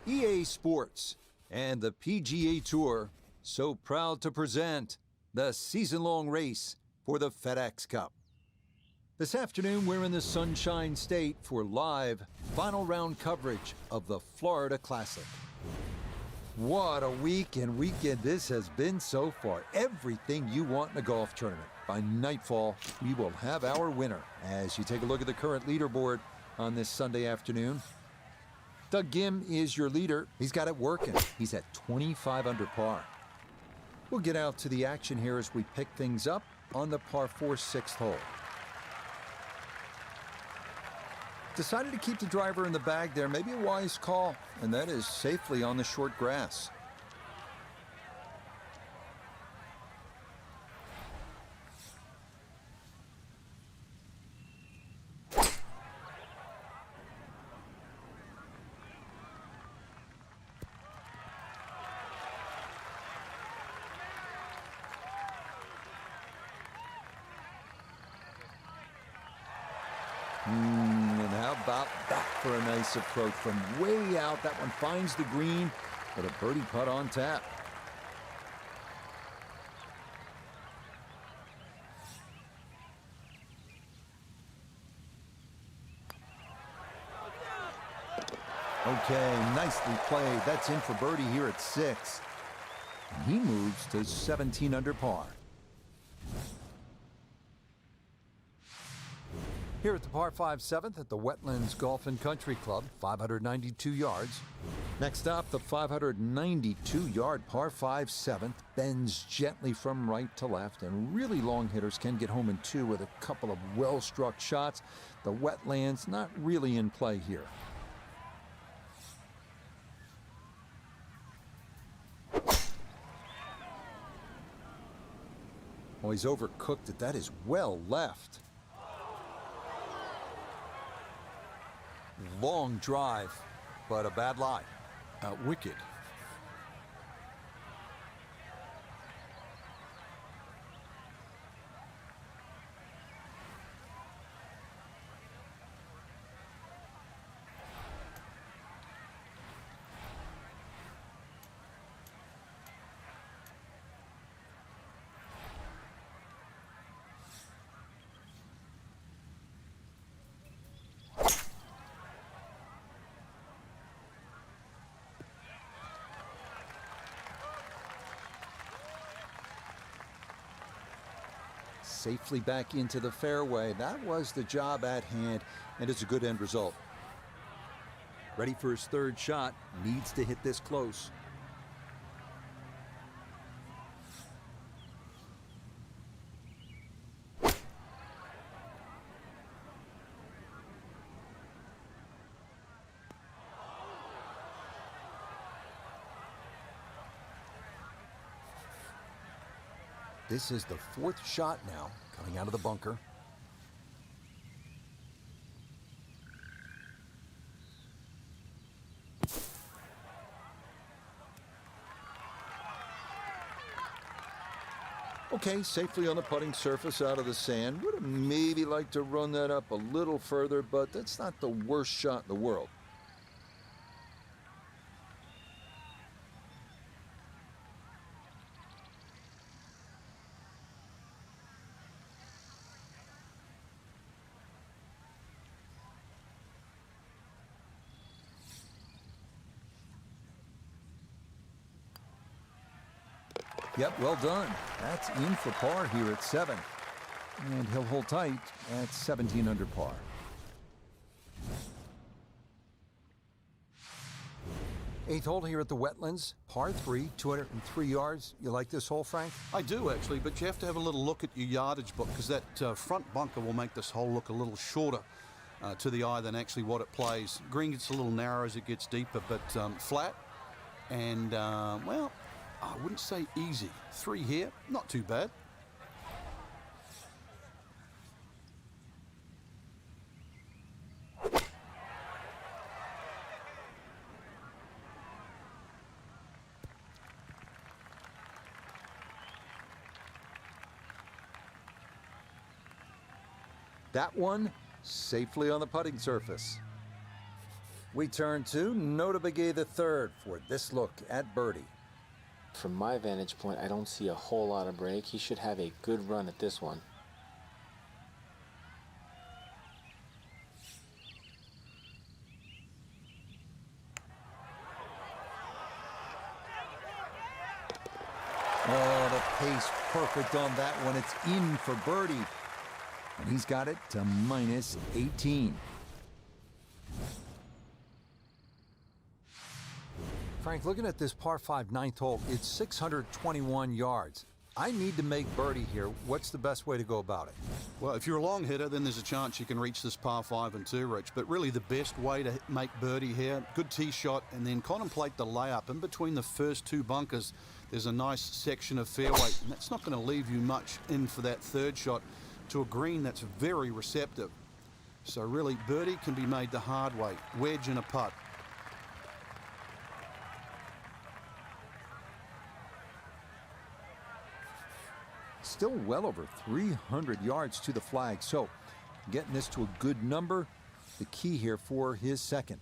EA Sports and the PGA Tour so proud to present the season-long race for the FedEx Cup. This afternoon, we're in the Sunshine State for live final round coverage of the Florida Classic. What a week and weekend this has been so far. Everything you want in a golf tournament. By nightfall, we will have our winner. As you take a look at the current leaderboard on this Sunday afternoon, Doug Ghim is your leader. He's got it working. He's at 25 under par. We'll get out to the action here as we pick things up on the par 4 sixth hole. Decided to keep the driver in the bag there. Maybe a wise call, and that is safely on the short grass. And how about that for a nice approach from way out? That one finds the green, but a birdie putt on tap. Okay, nicely played. That's in for birdie here at 6. And he moves to 17 under par. Here at the par 5 7th at the Wetlands Golf and Country Club, 592 yards. Next up, the 592-yard par 5 7th bends gently from right to left, and really long hitters can get home in 2 with a couple of well-struck shots. The Wetlands not really in play here. Oh, he's overcooked it. That is well left. Long drive, but a bad lie. Wicked. Safely back into the fairway. That was the job at hand, and it's a good end result. Ready for his third shot. Needs to hit this close. This is the 4th shot now, coming out of the bunker. Okay, safely on the putting surface out of the sand. Would have maybe liked to run that up a little further, but that's not the worst shot in the world. Yep, well done. That's in for par here at 7. And he'll hold tight at 17 under par. Eighth hole here at the Wetlands, par 3, 203 yards. You like this hole, Frank? I do, actually, but you have to have a little look at your yardage book, because that front bunker will make this hole look a little shorter to the eye than actually what it plays. Green gets a little narrow as it gets deeper, but flat and, well, I wouldn't say easy. 3 here, not too bad. That one safely on the putting surface. We turn to Notah Begay III for this look at birdie. From my vantage point, I don't see a whole lot of break. He should have a good run at this one. Oh, the pace perfect on that one. It's in for birdie. And he's got it to minus 18. Frank, looking at this par 5 ninth hole, it's 621 yards. I need to make birdie here. What's the best way to go about it? Well, if you're a long hitter, then there's a chance you can reach this par 5 and 2, Rich. But really the best way to make birdie here, good tee shot, and then contemplate the layup. In between the first 2 bunkers, there's a nice section of fairway, and that's not going to leave you much in for that third shot to a green that's very receptive. So really, birdie can be made the hard way, wedge and a putt. Still well over 300 yards to the flag, so getting this to a good number, the key here for his second.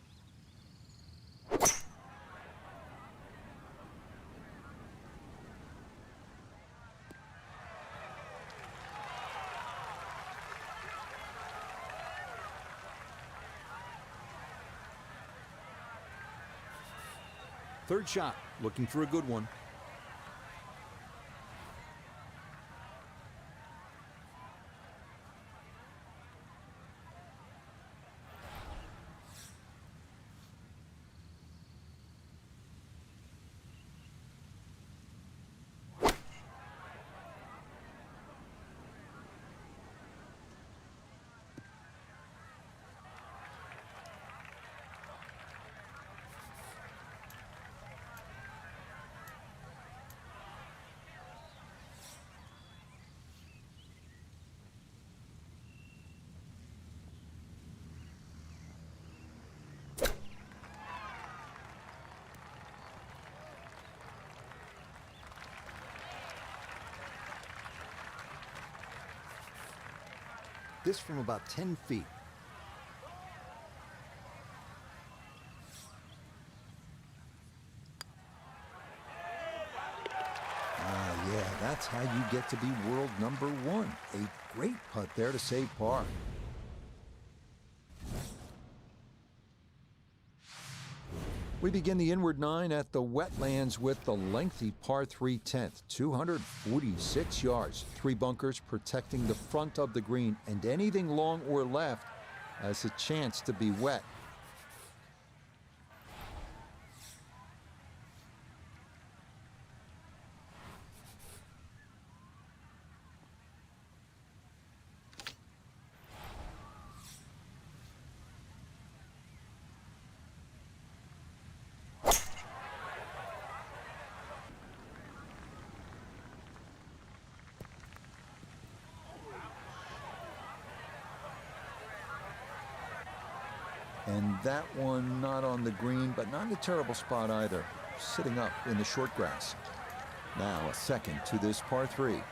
Third shot, looking for a good one. This from about 10 feet. Yeah, that's how you get to be world number one. A great putt there to save par. We begin the inward nine at the wetlands with the lengthy par 3 10th, 246 yards, 3 bunkers protecting the front of the green, and anything long or left has a chance to be wet. And that one not on the green, but not in a terrible spot either, sitting up in the short grass. Now a second to this par 3.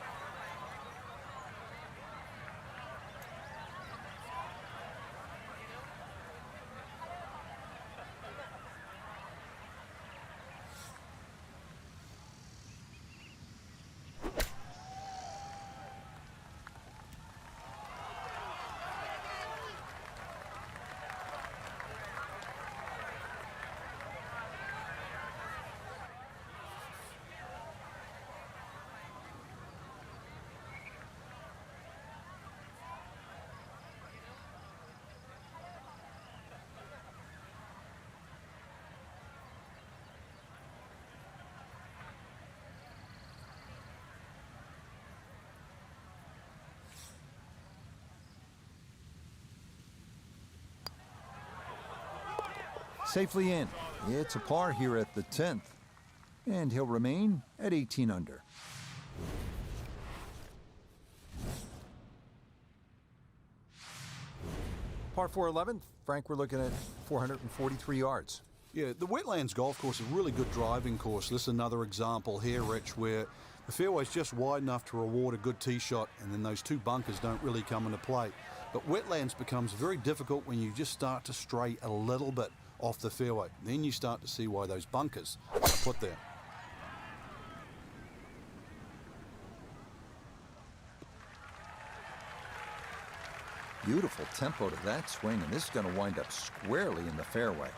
Safely in. It's a par here at the 10th. And he'll remain at 18 under. Par 4 11th. Frank, we're looking at 443 yards. Yeah, the Wetlands Golf Course is a really good driving course. This is another example here, Rich, where the fairway's just wide enough to reward a good tee shot, and then those 2 bunkers don't really come into play. But Wetlands becomes very difficult when you just start to stray a little bit off the fairway. Then you start to see why those bunkers are put there. Beautiful tempo to that swing, and this is going to wind up squarely in the fairway.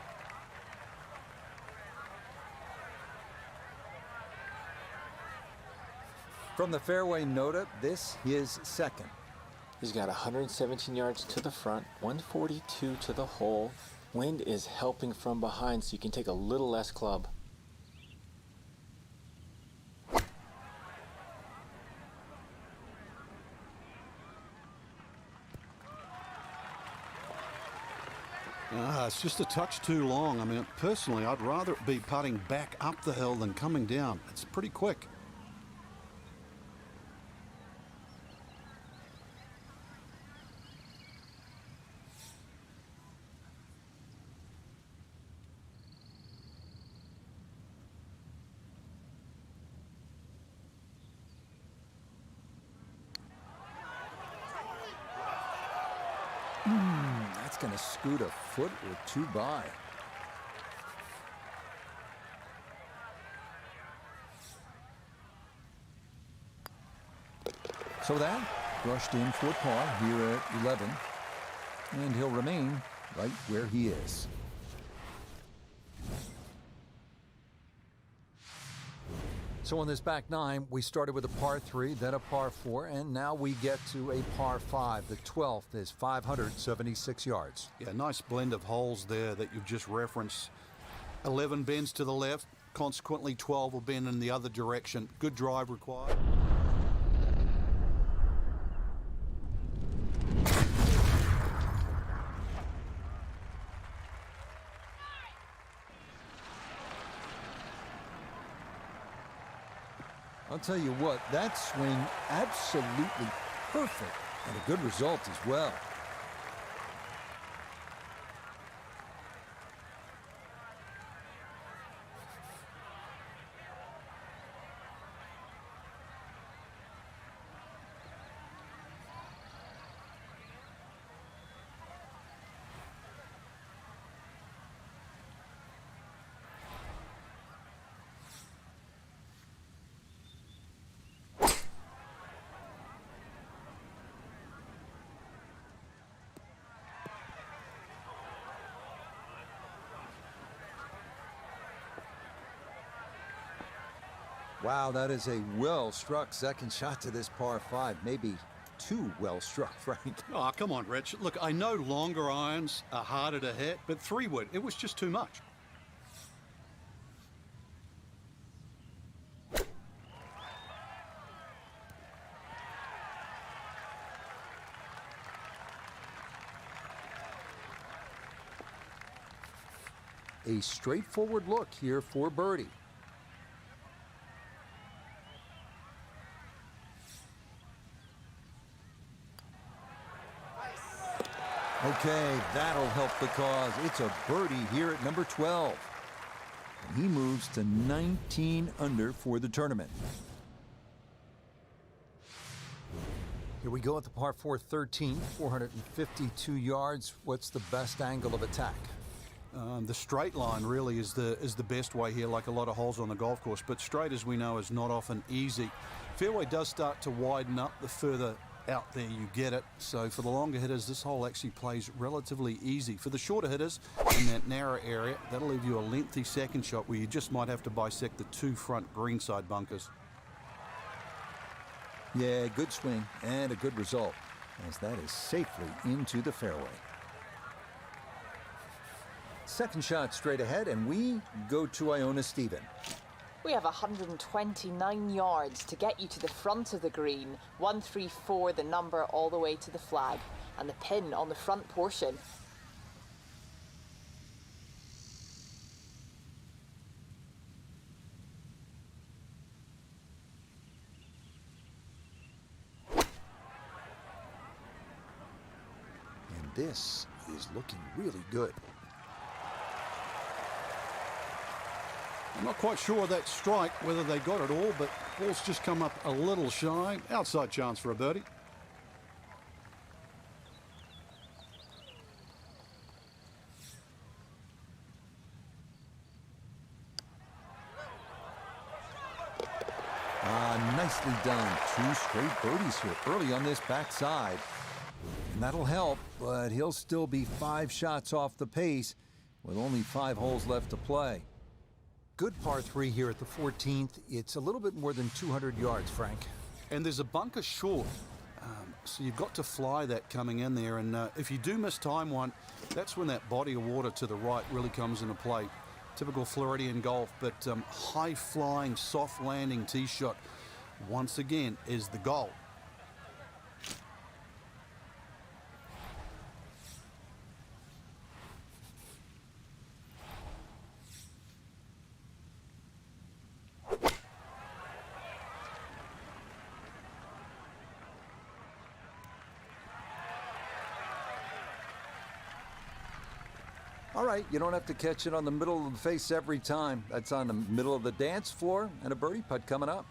From the fairway nota, this is second. He's got 117 yards to the front, 142 to the hole. Wind is helping from behind, so you can take a little less club. It's just a touch too long. I mean, personally, I'd rather it be putting back up the hill than coming down. It's pretty quick. That's going to scoot a foot or 2 by. So that brushed in for par here at 11. And he'll remain right where he is. So on this back nine, we started with a par 3, then a par 4, and now we get to a par 5. The 12th is 576 yards. Yeah, nice blend of holes there that you've just referenced. 11 bends to the left, consequently 12 will bend in the other direction. Good drive required. I'll tell you what, that swing absolutely perfect and a good result as well. Wow, that is a well-struck second shot to this par 5. Maybe too well-struck, Frank. Oh, come on, Rich. Look, I know longer irons are harder to hit, but 3-wood, it was just too much. A straightforward look here for birdie. Okay, that'll help the cause. It's a birdie here at number 12. And he moves to 19 under for the tournament. Here we go at the par 4 13, 452 yards. What's the best angle of attack? The straight line really is the best way here, like a lot of holes on the golf course. But straight, as we know, is not often easy. Fairway does start to widen up the further out there you get it. So for the longer hitters, this hole actually plays relatively easy. For the shorter hitters in that narrow area, that'll leave you a lengthy second shot where you just might have to bisect the 2 front greenside bunkers. Yeah, good swing and a good result, as that is safely into the fairway. Second shot straight ahead, and we go to Iona Stephen. We have 129 yards to get you to the front of the green. 134, the number, all the way to the flag, and the pin on the front portion. And this is looking really good. I'm not quite sure of that strike, whether they got it all, but ball's just come up a little shy. Outside chance for a birdie. Nicely done. 2 straight birdies here early on this backside. And that'll help, but he'll still be 5 shots off the pace with only 5 holes left to play. Good par 3 here at the 14th. It's a little bit more than 200 yards, Frank. And there's a bunker short, so you've got to fly that coming in there. And if you do miss time one, that's when that body of water to the right really comes into play. Typical Floridian golf, but high-flying, soft-landing tee shot, once again, is the goal. All right, you don't have to catch it on the middle of the face every time. That's on the middle of the dance floor, and a birdie putt coming up.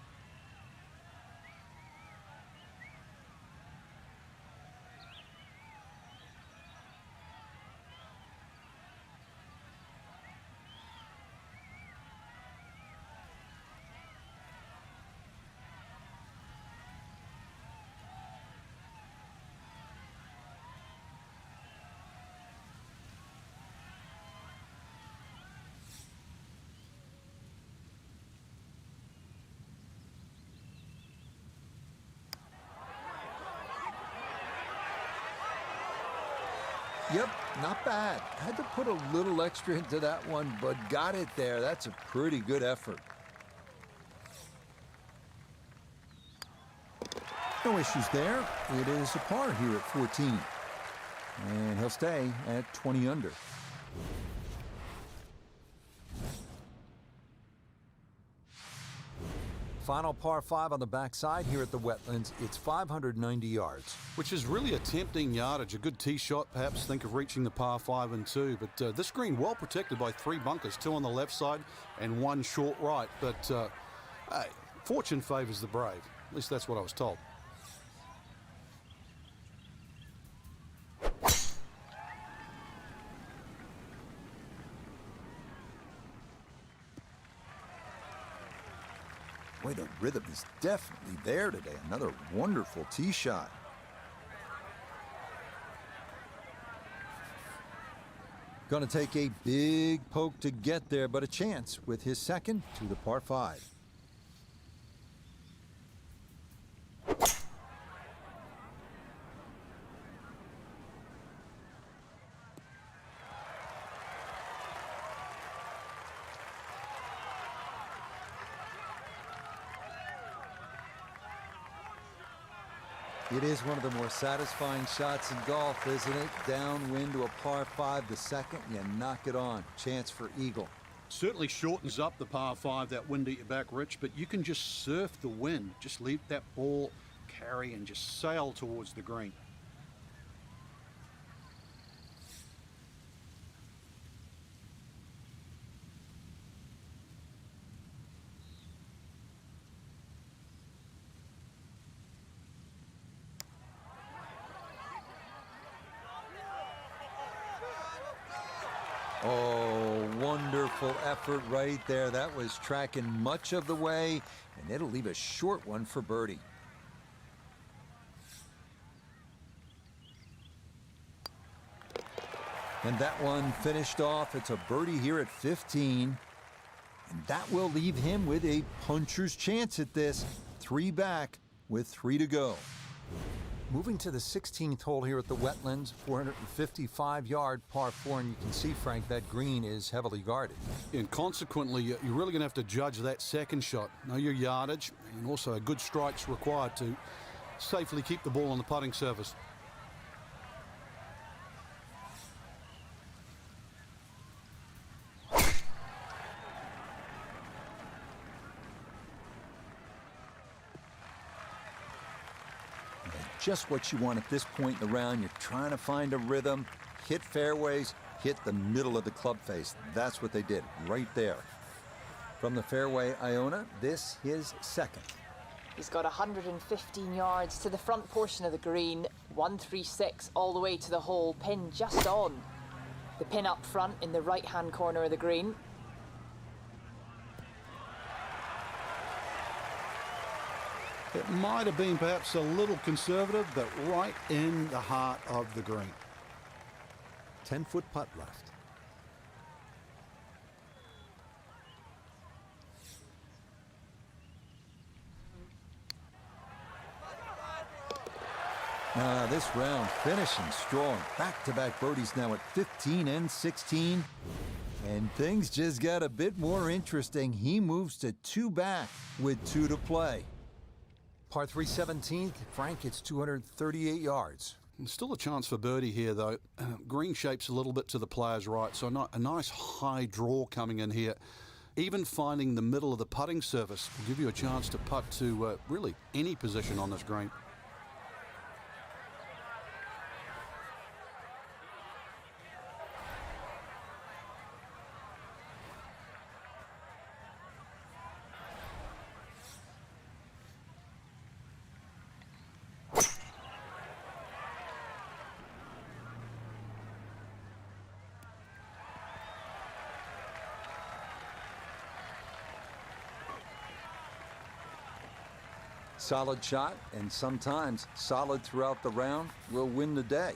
Yep, not bad. Had to put a little extra into that one, but got it there. That's a pretty good effort. No issues there. It is a par here at 14. And he'll stay at 20 under. Final par 5 on the backside here at the Wetlands. It's 590 yards. Which is really a tempting yardage. A good tee shot, perhaps think of reaching the par 5 and 2. But this green well protected by 3 bunkers, 2 on the left side and 1 short right. But hey, fortune favours the brave. At least that's what I was told. Boy, the rhythm is definitely there today. Another wonderful tee shot. Going to take a big poke to get there, but a chance with his second to the par 5. It is one of the more satisfying shots in golf, isn't it? Downwind to a par 5, the second, you knock it on. Chance for eagle. Certainly shortens up the par 5, that wind at your back, Rich, but you can just surf the wind. Just leave that ball carry and just sail towards the green. Oh, wonderful effort right there. That was tracking much of the way, and it'll leave a short one for birdie. And that one finished off. It's a birdie here at 15. And that will leave him with a puncher's chance at this. 3 back with 3 to go. Moving to the 16th hole here at the Wetlands, 455-yard par 4, and you can see, Frank, that green is heavily guarded. And consequently, you're really going to have to judge that second shot. Know your yardage, and also a good strike's required to safely keep the ball on the putting surface. Just what you want at this point in the round. You're trying to find a rhythm, hit fairways, hit the middle of the club face. That's what they did right there. From the fairway, Iona, this his second. He's got 115 yards to the front portion of the green, 136 all the way to the hole, pin just on. The pin up front in the right-hand corner of the green. It might have been perhaps a little conservative, but right in the heart of the green. 10-foot putt left. This round finishing strong. Back-to-back birdies now at 15 and 16. And things just got a bit more interesting. He moves to 2 back with 2 to play. Par 3 17th, Frank, it's 238 yards. And still a chance for birdie here, though. Green shape's a little bit to the player's right, so a nice high draw coming in here. Even finding the middle of the putting surface will give you a chance to putt to really any position on this green. Solid shot, and sometimes solid throughout the round, will win the day.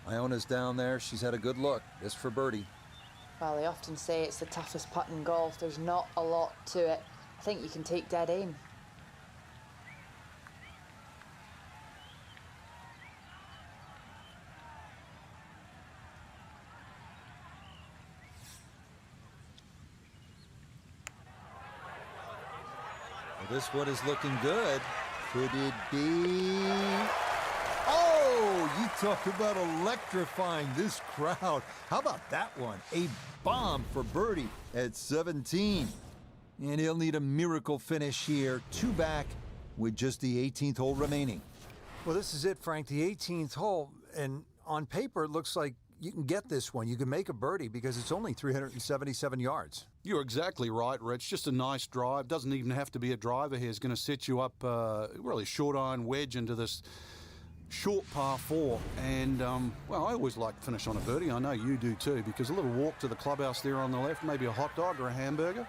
Iona's down there. She's had a good look. This for birdie. Well, they often say it's the toughest putt in golf. There's not a lot to it. I think you can take dead aim. Well, this one is looking good. Could it be? Oh, you talk about electrifying this crowd. How about that one? A bomb for birdie at 17. And he'll need a miracle finish here. 2 back with just the 18th hole remaining. Well, this is it, Frank, the 18th hole. And on paper, it looks like you can get this one. You can make a birdie because it's only 377 yards. You're exactly right, Rich. Just a nice drive. Doesn't even have to be a driver here. It's going to set you up really a short iron wedge into this short par 4. And, well, I always like to finish on a birdie. I know you do too, because a little walk to the clubhouse there on the left, maybe a hot dog or a hamburger.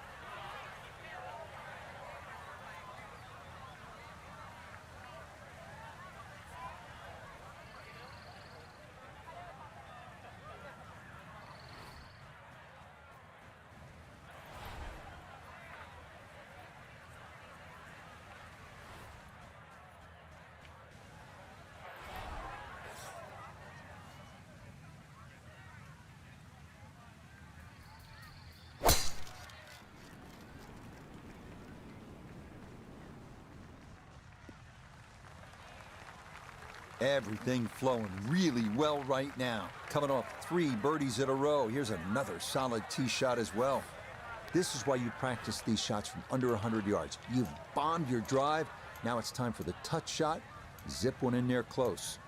Everything flowing really well right now. Coming off 3 birdies in a row. Here's another solid tee shot as well. This is why you practice these shots from under 100 yards. You've bombed your drive. Now it's time for the touch shot. Zip one in there close.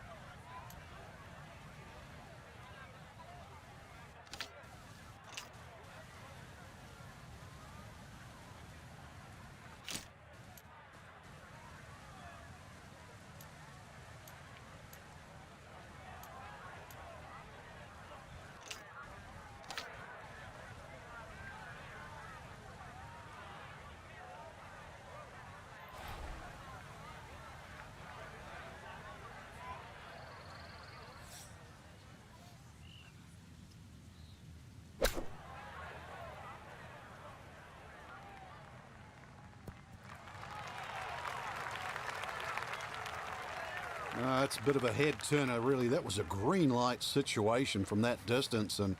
It's a bit of a head turner, really. That was a green light situation from that distance, and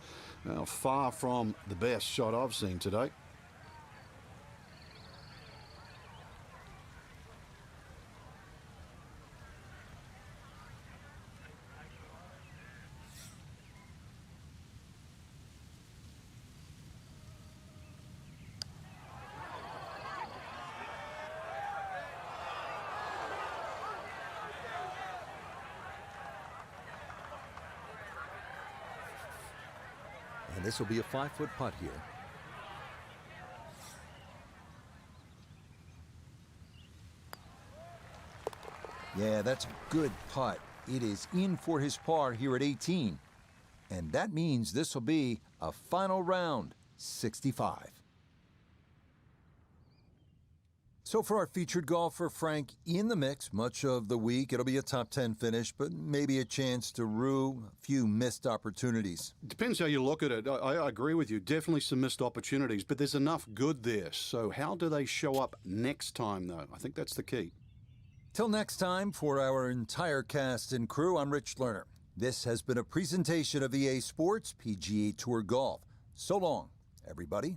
far from the best shot I've seen today. And this will be a 5-foot putt here. Yeah, that's a good putt. It is in for his par here at 18. And that means this will be a final round, 65. So for our featured golfer, Frank, in the mix much of the week, it'll be a top 10 finish, but maybe a chance to rue a few missed opportunities. Depends how you look at it. I agree with you. Definitely some missed opportunities, but there's enough good there. So how do they show up next time, though? I think that's the key. Till next time, for our entire cast and crew, I'm Rich Lerner. This has been a presentation of EA Sports PGA Tour Golf. So long, everybody.